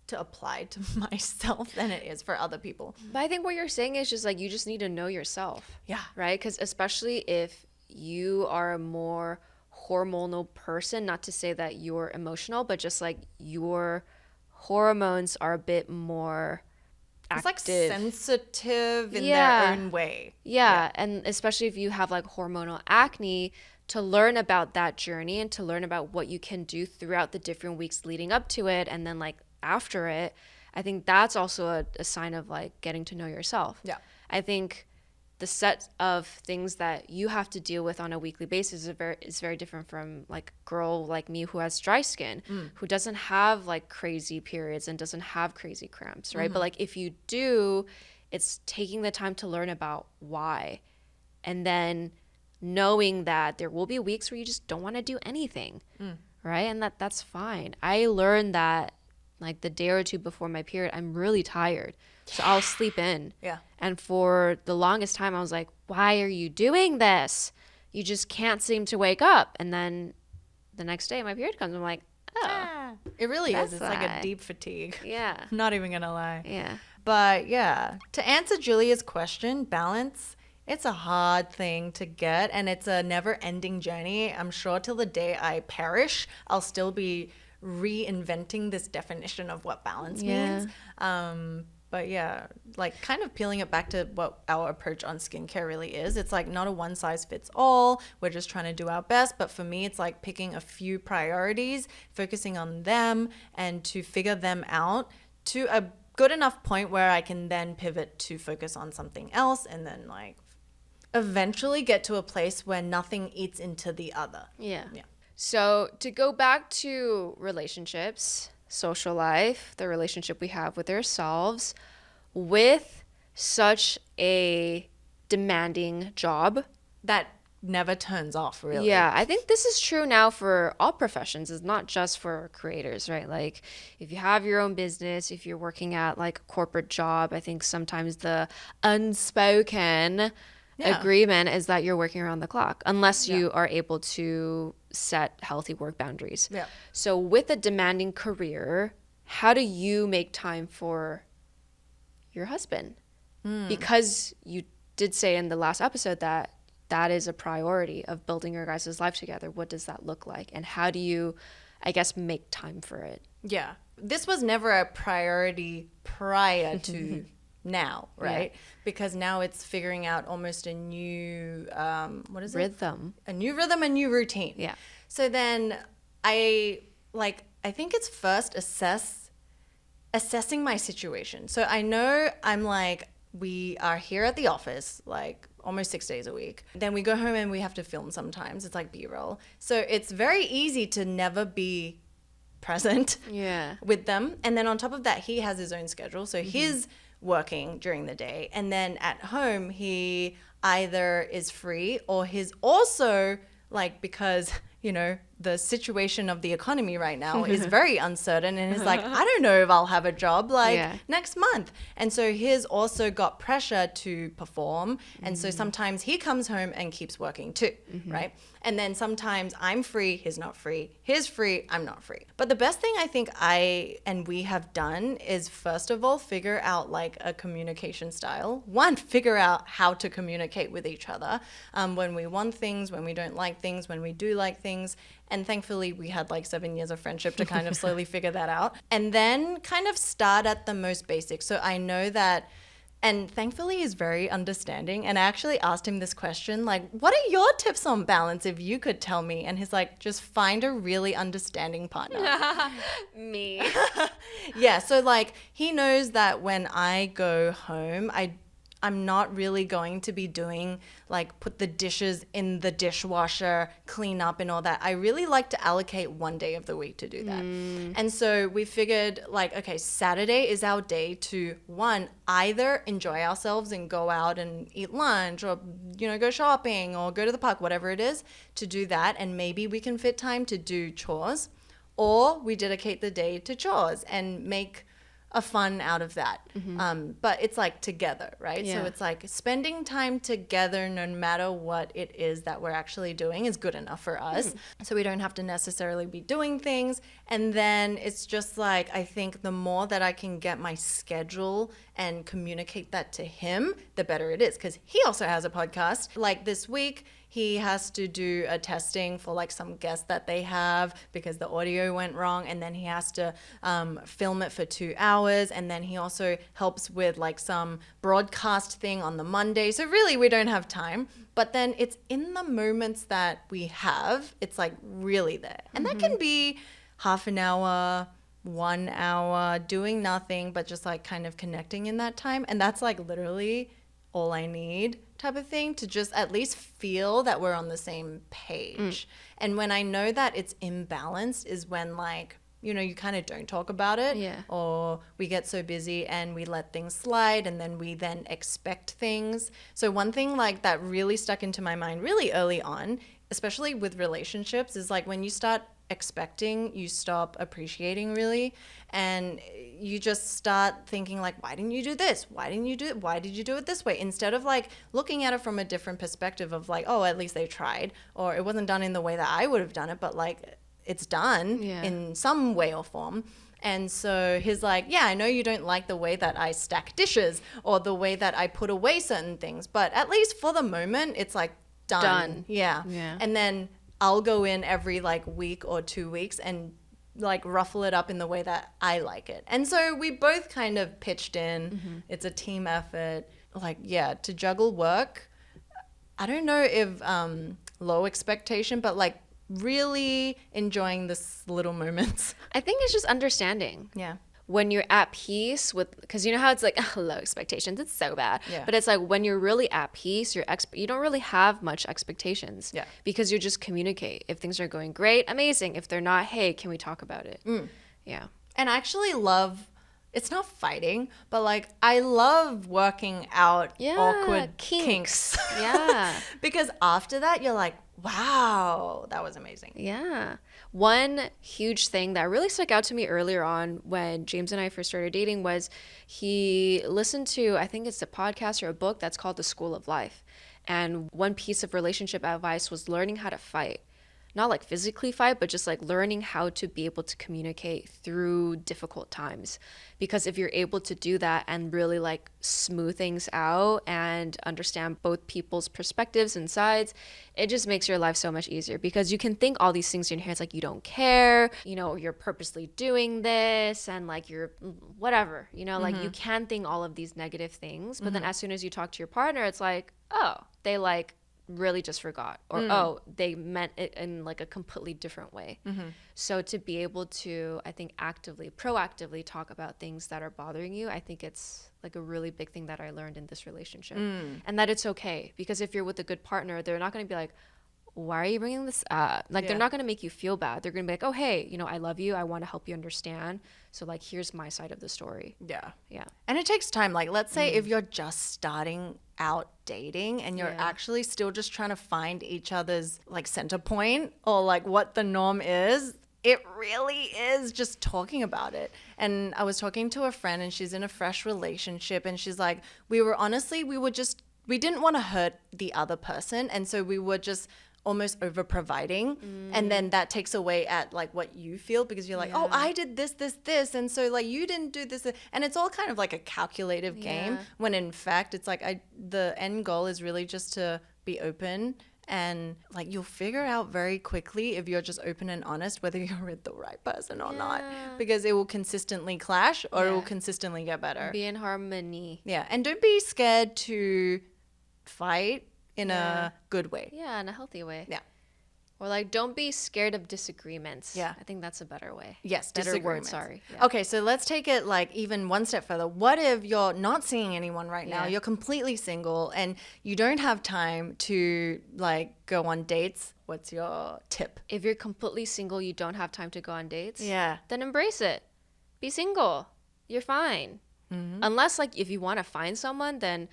to apply to myself than it is for other people. But I think what you're saying is just like, you just need to know yourself. Yeah. Right? Because especially if you are a more hormonal person, not to say that you're emotional, but just like your hormones are a bit more It's like active. sensitive in Yeah. their own way. Yeah, and especially if you have like hormonal acne, to learn about that journey and to learn about what you can do throughout the different weeks leading up to it and then like after it, I think that's also a sign of like getting to know yourself. Yeah. I think the set of things that you have to deal with on a weekly basis is very different from like a girl like me who has dry skin, who doesn't have like crazy periods and doesn't have crazy cramps, right? But like if you do, it's taking the time to learn about why, and then knowing that there will be weeks where you just don't want to do anything, right? And that's fine. I learned that like the day or two before my period, I'm really tired. So I'll sleep in. Yeah. And for the longest time, I was like, why are you doing this? You just can't seem to wake up. And then the next day, my period comes. I'm like, oh, It really is. That's It's like a why. deep fatigue. yeah. I'm not even going to lie. Yeah. But yeah, to answer Julia's question, balance, it's a hard thing to get and it's a never ending journey. I'm sure till the day I perish, I'll still be reinventing this definition of what balance Yeah. means. But yeah, like kind of peeling it back to what our approach on skincare really is. It's like not a one size fits all. We're just trying to do our best. But for me, it's like picking a few priorities, focusing on them and to figure them out to a good enough point where I can then pivot to focus on something else and then like eventually get to a place where nothing eats into the other. Yeah. Yeah. So to go back to relationships, social life, the relationship we have with ourselves, with such a demanding job. That never turns off, really. Yeah, I think this is true now for all professions. It's not just for creators, right? Like if you have your own business, if you're working at like a corporate job, I think sometimes the unspoken agreement is that you're working around the clock unless you are able to set healthy work boundaries. Yeah. So with a demanding career, how do you make time for your husband? Because you did say in the last episode that that is a priority of building your guys' life together. What does that look like? And how do you, I guess, make time for it? Yeah. This was never a priority prior to now, right? Because now it's figuring out almost a new, what is it? Rhythm. A new rhythm, a new routine. Yeah. So then I think it's first assessing my situation. So I know I'm like, we are here at the office like almost 6 days a week. Then we go home and we have to film sometimes. It's like B-roll. So it's very easy to never be present Yeah. with them. And then on top of that, he has his own schedule. So he's working during the day. And then at home, he either is free or he's also like, because, you know, the situation of the economy right now is very uncertain. And he's like, I don't know if I'll have a job like next month. And so he's also got pressure to perform. And so sometimes he comes home and keeps working too, right? And then sometimes I'm free, he's not free. He's free, I'm not free. But the best thing I think we have done is first of all, figure out like a communication style. One, figure out how to communicate with each other when we want things, when we don't like things, when we do like things. And thankfully, we had like 7 years of friendship to kind of slowly figure that out. And then kind of start at the most basic. So I know that, and thankfully he's very understanding. And I actually asked him this question, like, what are your tips on balance if you could tell me? And he's like, just find a really understanding partner. Me. Yeah, so like he knows that when I go home, I I'm not really going to be doing like put the dishes in the dishwasher, clean up and all that. I really like to allocate one day of the week to do that. And so we figured like, okay, Saturday is our day to one, either enjoy ourselves and go out and eat lunch or, go shopping or go to the park, whatever it is, to do that. And maybe we can fit time to do chores, or we dedicate the day to chores and make a fun out of that. But it's like together, right? Yeah. So it's like spending time together no matter what it is that we're actually doing is good enough for us. So we don't have to necessarily be doing things. And then it's just like, I think the more that I can get my schedule and communicate that to him, the better it is. Because he also has a podcast. Like this week, he has to do a testing for like some guest that they have because the audio went wrong, and then he has to film it for 2 hours, and then he also helps with like some broadcast thing on the Monday. So really we don't have time, but then it's in the moments that we have, it's like really there. And that can be half an hour, 1 hour, doing nothing, but just like kind of connecting in that time. And that's like literally all I need type of thing, to just at least feel that we're on the same page. And when I know that it's imbalanced is when like, you kind of don't talk about it, or we get so busy and we let things slide, and then we then expect things. So one thing like that really stuck into my mind really early on, especially with relationships, is like when you start expecting, you stop appreciating really, and you just start thinking like, why didn't you do this? Why didn't you do it? Why did you do it this way? Instead of like looking at it from a different perspective of like, oh, at least they tried, or it wasn't done in the way that I would have done it, but like it's done in some way or form. And so he's like, yeah, I know you don't like the way that I stack dishes or the way that I put away certain things, but at least for the moment, it's like done. Yeah. And then I'll go in every like week or 2 weeks and like ruffle it up in the way that I like it. And so we both kind of pitched in. It's a team effort. Like, yeah, to juggle work. I don't know if low expectation, but like really enjoying this little moments. I think it's just understanding. Yeah. When you're at peace with, because you know how it's like low expectations, it's so bad. Yeah. But it's like when you're really at peace, you don't really have much expectations. Yeah. Because you just communicate. If things are going great, amazing. If they're not, hey, can we talk about it? Yeah. And I actually love, it's not fighting, but like I love working out awkward kinks. Yeah. Because after that, you're like, wow, that was amazing. Yeah. One huge thing that really stuck out to me earlier on when James and I first started dating was he listened to, I think it's a podcast or a book that's called The School of Life. And one piece of relationship advice was learning how to fight. Not like physically fight, but just like learning how to be able to communicate through difficult times. Because if you're able to do that and really like smooth things out and understand both people's perspectives and sides, it just makes your life so much easier, because you can think all these things in your head. It's like, you don't care, you're purposely doing this, and like you're whatever, like you can think all of these negative things. But then as soon as you talk to your partner, it's like, oh, they like really just forgot, or oh, they meant it in like a completely different way. So to be able to, I think, proactively talk about things that are bothering you, I think it's like a really big thing that I learned in this relationship. And that it's okay, because if you're with a good partner, they're not going to be like, why are you bringing this up? Like, they're not going to make you feel bad. They're going to be like, oh, hey, I love you. I want to help you understand. So like, here's my side of the story. Yeah. Yeah. And it takes time. Like, let's say if you're just starting out dating and you're actually still just trying to find each other's like center point, or like what the norm is, it really is just talking about it. And I was talking to a friend, and she's in a fresh relationship, and she's like, we didn't want to hurt the other person. And so we were just almost over providing, and then that takes away at like what you feel, because you're like, oh, I did this, and so like you didn't do this, and it's all kind of like a calculative game, when in fact it's like the end goal is really just to be open, and like you'll figure out very quickly if you're just open and honest whether you're with the right person or not, because it will consistently clash, or it will consistently get better. Be in harmony. Yeah. And don't be scared to fight in a good way. Yeah, in a healthy way. Yeah. Or like, don't be scared of disagreements. Yeah. I think that's a better way. Yes, Better word, disagreements. sorry. Yeah. Okay, so let's take it like even one step further. What if you're not seeing anyone right now? Yeah. You're completely single and you don't have time to like go on dates. What's your tip? If you're completely single, you don't have time to go on dates. Yeah. Then embrace it. Be single. You're fine. Unless like if you want to find someone, then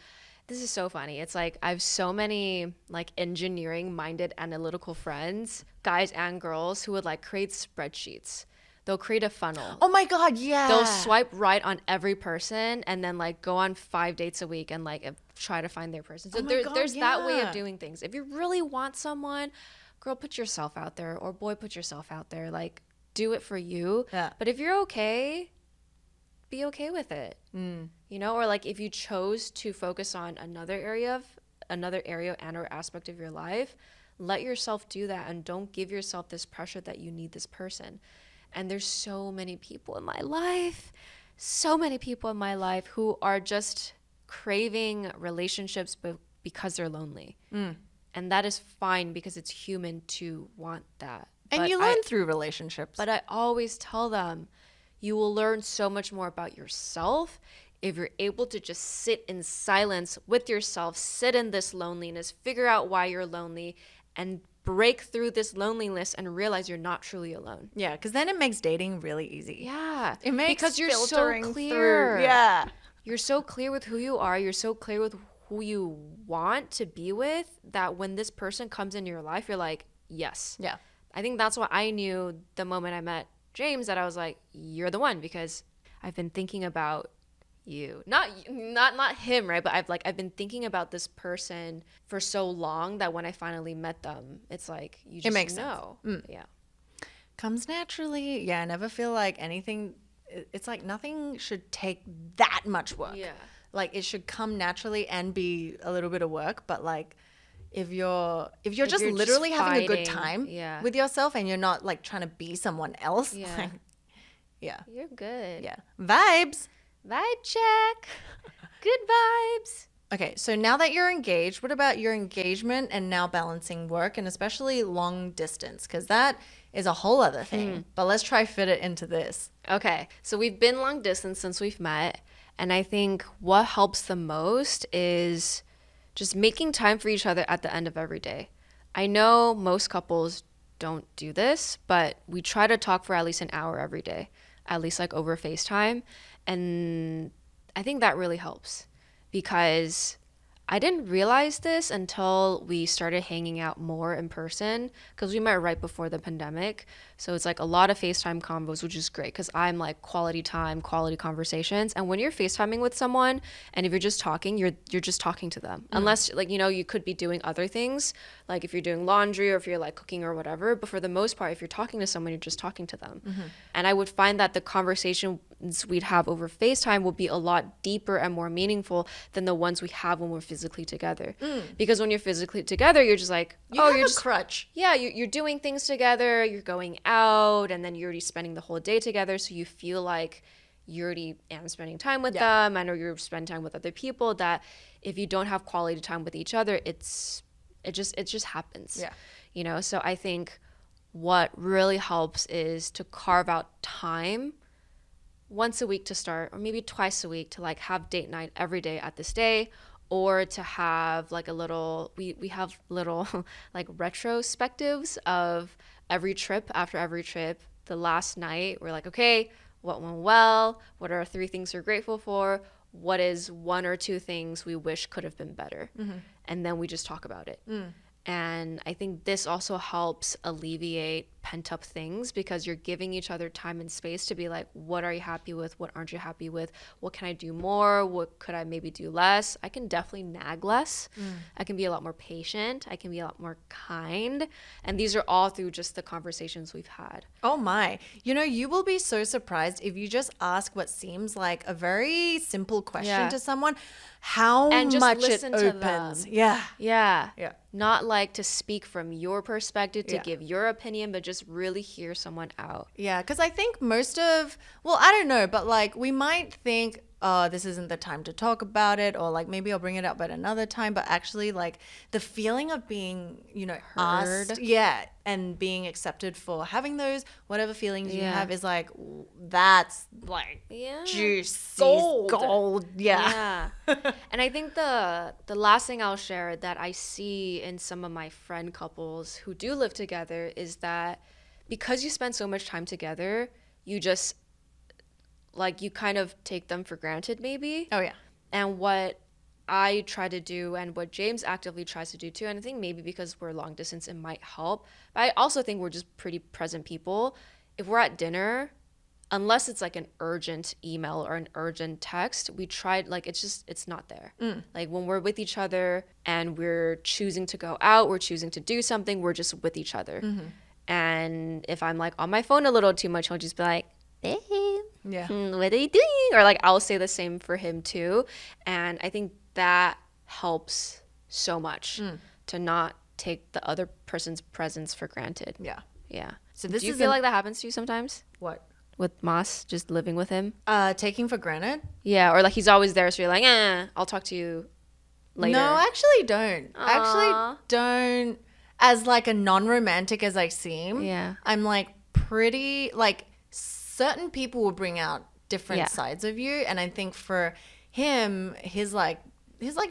this is so funny. It's like I have so many like engineering minded analytical friends, guys and girls, who would like create spreadsheets. They'll create a funnel. Oh my God, yeah. They'll swipe right on every person and then like go on 5 dates a week and like try to find their person. So Oh my God, there's that way yeah. of doing things. If you really want someone, girl, put yourself out there, or boy, put yourself out there. Like, do it for you. Yeah. But if you're okay, be okay with it. You know, or like if you chose to focus on another area and or aspect of your life, let yourself do that and don't give yourself this pressure that you need this person. And there's so many people in my life who are just craving relationships because they're lonely. And that is fine because it's human to want that. And But you learn through relationships. But I always tell them, you will learn so much more about yourself if you're able to just sit in silence with yourself, sit in this loneliness, figure out why you're lonely, and break through this loneliness and realize you're not truly alone. Yeah, because then it makes dating really easy. Yeah. It makes because you're so filtering clear. through. Yeah. You're so clear with who you are. You're so clear with who you want to be with that when this person comes into your life, you're like, yes. Yeah. I think that's why I knew the moment I met James that I was like, you're the one, because I've been thinking about you. Not him, right? But I've been thinking about this person for so long that when I finally met them, it's like you just makes know. Yeah. Comes naturally. Yeah, I never feel like anything, it's like nothing should take that much work. Yeah. Like it should come naturally and be a little bit of work, but like if you're just you're literally just having a good fighting, time yeah. with yourself and you're not like trying to be someone else. Yeah. Like, yeah. You're good. Yeah. Vibes. Vibe check. Good vibes. Okay, so now that you're engaged, what about your engagement and now balancing work and especially long distance? Because that is a whole other thing. But let's try fit it into this. Okay. So we've been long distance since we've met. And I think what helps the most is just making time for each other at the end of every day. I know most couples don't do this, but we try to talk for at least an hour every day, at least like over FaceTime. And I think that really helps because I didn't realize this until we started hanging out more in person because we met right before the pandemic. So it's like a lot of FaceTime combos, which is great because I'm like quality time, quality conversations. And when you're FaceTiming with someone and if you're just talking, you're just talking to them. Unless like, you know, you could be doing other things, like if you're doing laundry or if you're like cooking or whatever. But for the most part, if you're talking to someone, you're just talking to them. And I would find that the conversations we'd have over FaceTime would be a lot deeper and more meaningful than the ones we have when we're physically together. Because when you're physically together, you're just like, You're just crutch. yeah, you're doing things together, you're going out, and then you're already spending the whole day together, so you feel like you already am spending time with them, and or you're spending time with other people, that if you don't have quality time with each other, it just happens. Yeah. You know, so I think what really helps is to carve out time once a week to start, or maybe twice a week to like have date night every day at this day, or to have like a little, we have little like retrospectives of every trip. After every trip, the last night we're like, okay, what went well, what are 3 things we're grateful for, what is 1 or 2 things we wish could have been better, and then we just talk about it. And I think this also helps alleviate pent up things because you're giving each other time and space to be like, what are you happy with? What aren't you happy with? What can I do more? What could I maybe do less? I can definitely nag less. I can be a lot more patient. I can be a lot more kind. And these are all through just the conversations we've had. Oh my. You know, you will be so surprised if you just ask what seems like a very simple question to someone, how And just much it listen to opens. them. Yeah. Yeah. Yeah. Not like to speak from your perspective, to Yeah. give your opinion, but just really hear someone out. Yeah, because I think I don't know, but like we might think, oh, this isn't the time to talk about it, or like maybe I'll bring it up at another time. But actually, like the feeling of being, Heard. asked, yeah, and being accepted for having those whatever feelings you Yeah. have is like, that's like Yeah. juicy Gold. gold. Yeah. And I think the last thing I'll share that I see in some of my friend couples who do live together is that because you spend so much time together, you just like you kind of take them for granted maybe. Oh yeah. And what I try to do and what James actively tries to do too, and I think maybe because we're long distance it might help, but I also think we're just pretty present people. If we're at dinner, unless it's like an urgent email or an urgent text, we tried like it's not there. Like when we're with each other and we're choosing to go out, we're choosing to do something, we're just with each other. And if I'm like on my phone a little too much, he'll just be like, babe, Yeah. what are you doing? Or like I'll say the same for him too. And I think that helps so much to not take the other person's presence for granted. Yeah. Yeah. So this do you is feel like that happens to you sometimes what? with Moss, just living with him? Taking for granted? Yeah, or like he's always there, so you're like, I'll talk to you later. No, I actually don't. Aw. Actually don't. As like a non-romantic as I seem, Yeah. I'm like pretty like certain people will bring out different Yeah. sides of you, and I think for him, he's like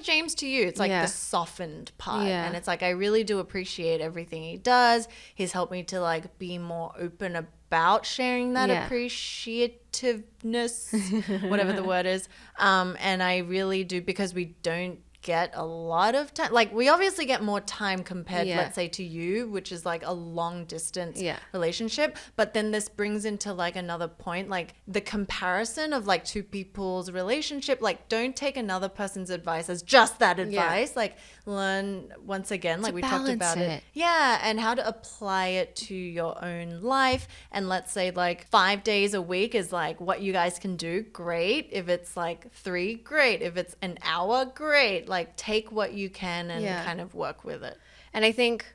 James to you. It's like Yeah. the softened part, Yeah. and it's like I really do appreciate everything he does. He's helped me to like be more open about sharing that Yeah. appreciativeness, whatever the word is. And I really do, because we don't get a lot of time. Like we obviously get more time compared, Yeah. let's say, to you, which is like a long distance Yeah. relationship. But then this brings into like another point, like the comparison of like two people's relationship. Like don't take another person's advice as just that advice. Like learn once again, like we talked balance about it. it. Yeah, and how to apply it to your own life. And let's say like 5 days a week is like what you guys can do. Great. If it's like 3, great. If it's an hour, great. Like take what you can and Yeah. kind of work with it. And I think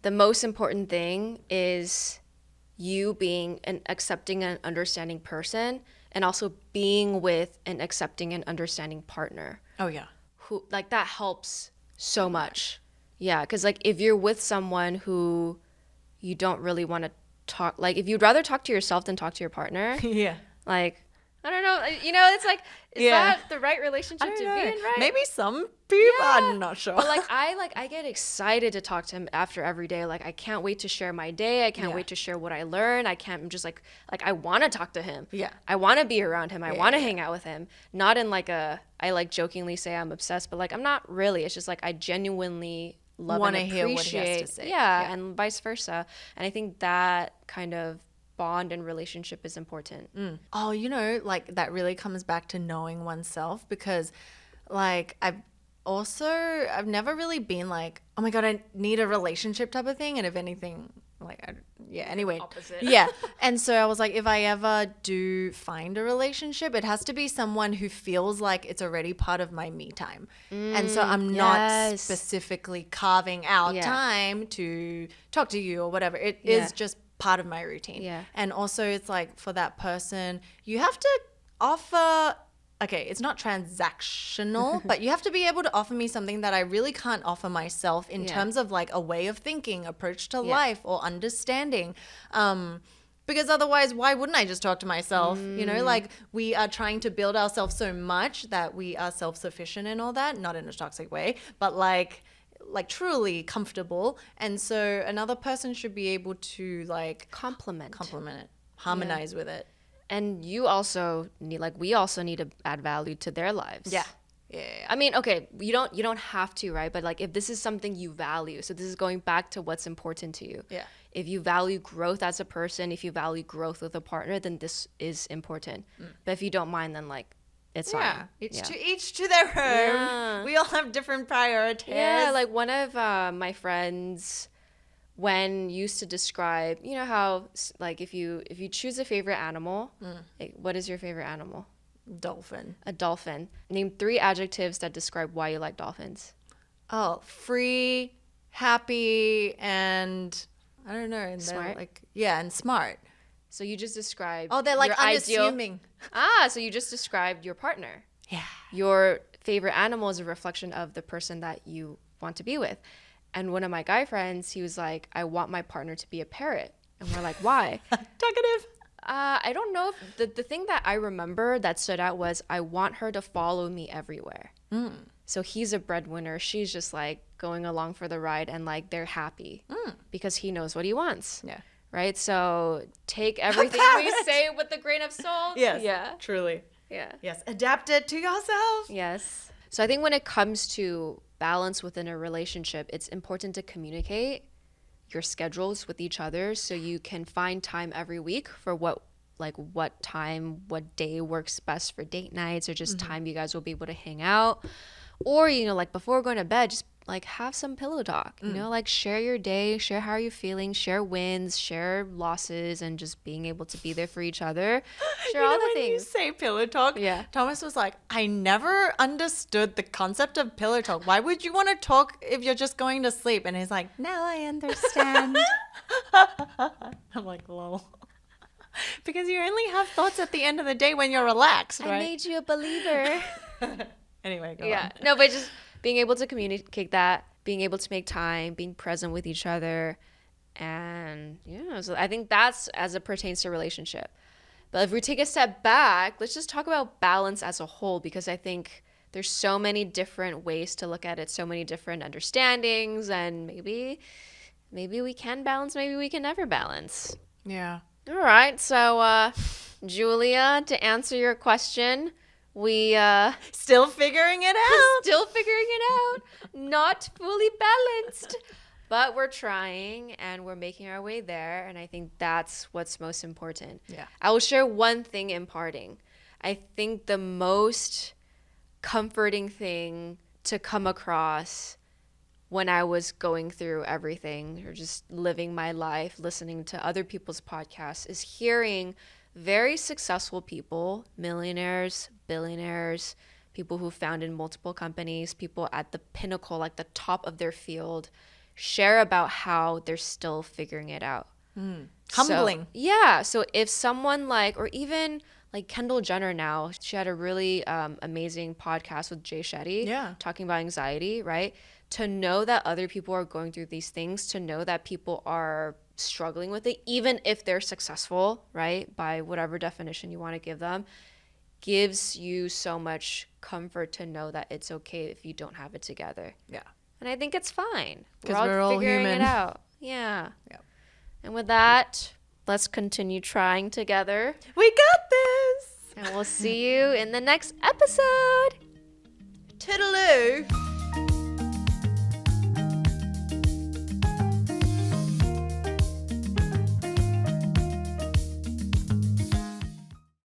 the most important thing is you being an accepting and understanding person, and also being with an accepting and understanding partner. Oh yeah. Who like that helps so much. Yeah, because like if you're with someone who you don't really want to talk, like if you'd rather talk to yourself than talk to your partner, Yeah. like I don't know, it's like is Yeah. that the right relationship to be in, right? Maybe some people. Yeah. I'm not sure. But I get excited to talk to him after every day. Like I can't wait to share my day. I can't Yeah. wait to share what I learned. I'm just like I want to talk to him. Yeah. I want to be around him. I Yeah, want to yeah. hang out with him. Not in like I like jokingly say I'm obsessed, but like I'm not really. It's just like I genuinely love Wanna and hear what he has to appreciate. say. Yeah, Yeah. and vice versa. And I think that kind of bond and relationship is important. Oh, like that really comes back to knowing oneself, because like I've never really been like, oh my God, I need a relationship type of thing. And if anything, like, anyway. Opposite. Yeah. And so I was like, if I ever do find a relationship, it has to be someone who feels like it's already part of my me time. And so I'm not yes. specifically carving out Yeah. time to talk to you or whatever. It Yeah. is just part of my routine. Yeah. And also it's like for that person, you have to offer, okay, it's not transactional, but you have to be able to offer me something that I really can't offer myself in Yeah. terms of like a way of thinking, approach to Yeah. life, or understanding. Because otherwise, why wouldn't I just talk to myself? Like we are trying to build ourselves so much that we are self-sufficient and all that, not in a toxic way, but like truly comfortable. And so another person should be able to like Complement. complement it, harmonize with it. And you also need we also need to add value to their lives. Yeah. I mean, okay, you don't have to, right? But like if this is something you value, so this is going back to what's important to you. Yeah. If you value growth as a person, if you value growth with a partner, then this is important. But if you don't mind, then like it's Yeah, fine. each to their own. Yeah. We all have different priorities. Yeah, like one of my friends when used to describe, how like if you choose a favorite animal, like, what is your favorite animal? dolphin. A dolphin. Name 3 adjectives that describe why you like dolphins. Oh, free, happy, and I don't know. And Smart? and smart. So you just described Oh, they're like your ideal. unassuming. So you just described your partner. Yeah. Your favorite animal is a reflection of the person that you want to be with. And one of my guy friends, he was like, I want my partner to be a parrot. And we're like, why? Talkative. I don't know. If the thing that I remember that stood out was I want her to follow me everywhere. So he's a breadwinner. She's just like going along for the ride, and like they're happy because he knows what he wants. Yeah. Right? So take everything we say with a grain of salt. Yes. Yeah. Truly. Yeah. Yes. Adapt it to yourself. Yes. So I think when it comes to balance within a relationship, it's important to communicate your schedules with each other so you can find time every week for what time, what day works best for date nights, or just time you guys will be able to hang out. Or, like before going to bed, just like have some pillow talk, like share your day, share how you're feeling, share wins, share losses, and just being able to be there for each other. Share all the when you things. say pillow talk, Yeah. Thomas was like, I never understood the concept of pillow talk. Why would you want to talk if you're just going to sleep? And he's like, now I understand. I'm like, lol. Because you only have thoughts at the end of the day when you're relaxed, right? I made you a believer. Anyway, go Yeah. on. No, but just being able to communicate that, being able to make time, being present with each other. And so I think that's as it pertains to relationship. But if we take a step back, let's just talk about balance as a whole, because I think there's so many different ways to look at it, so many different understandings, and maybe we can balance, maybe we can never balance. Yeah. All right. So, Julia, to answer your question, we Still figuring it out. still figuring it out. Not fully balanced, but we're trying and we're making our way there. And I think that's what's most important. Yeah. I will share one thing in parting. I think the most comforting thing to come across when I was going through everything or just living my life, listening to other people's podcasts, is hearing very successful people, millionaires, billionaires, people who founded multiple companies, people at the pinnacle, like the top of their field, share about how they're still figuring it out. Humbling. So if someone or even like Kendall Jenner now, she had a really amazing podcast with Jay Shetty, talking about anxiety, right? To know that other people are going through these things, to know that people are struggling with it, even if they're successful, right? By whatever definition you want to give them, gives you so much comfort to know that it's okay if you don't have it together. Yeah. And I think it's fine. Because we're all figuring human. it out. Yeah. Yep. And with that, let's continue trying together. We got this. And we'll see you in the next episode. Toodaloo.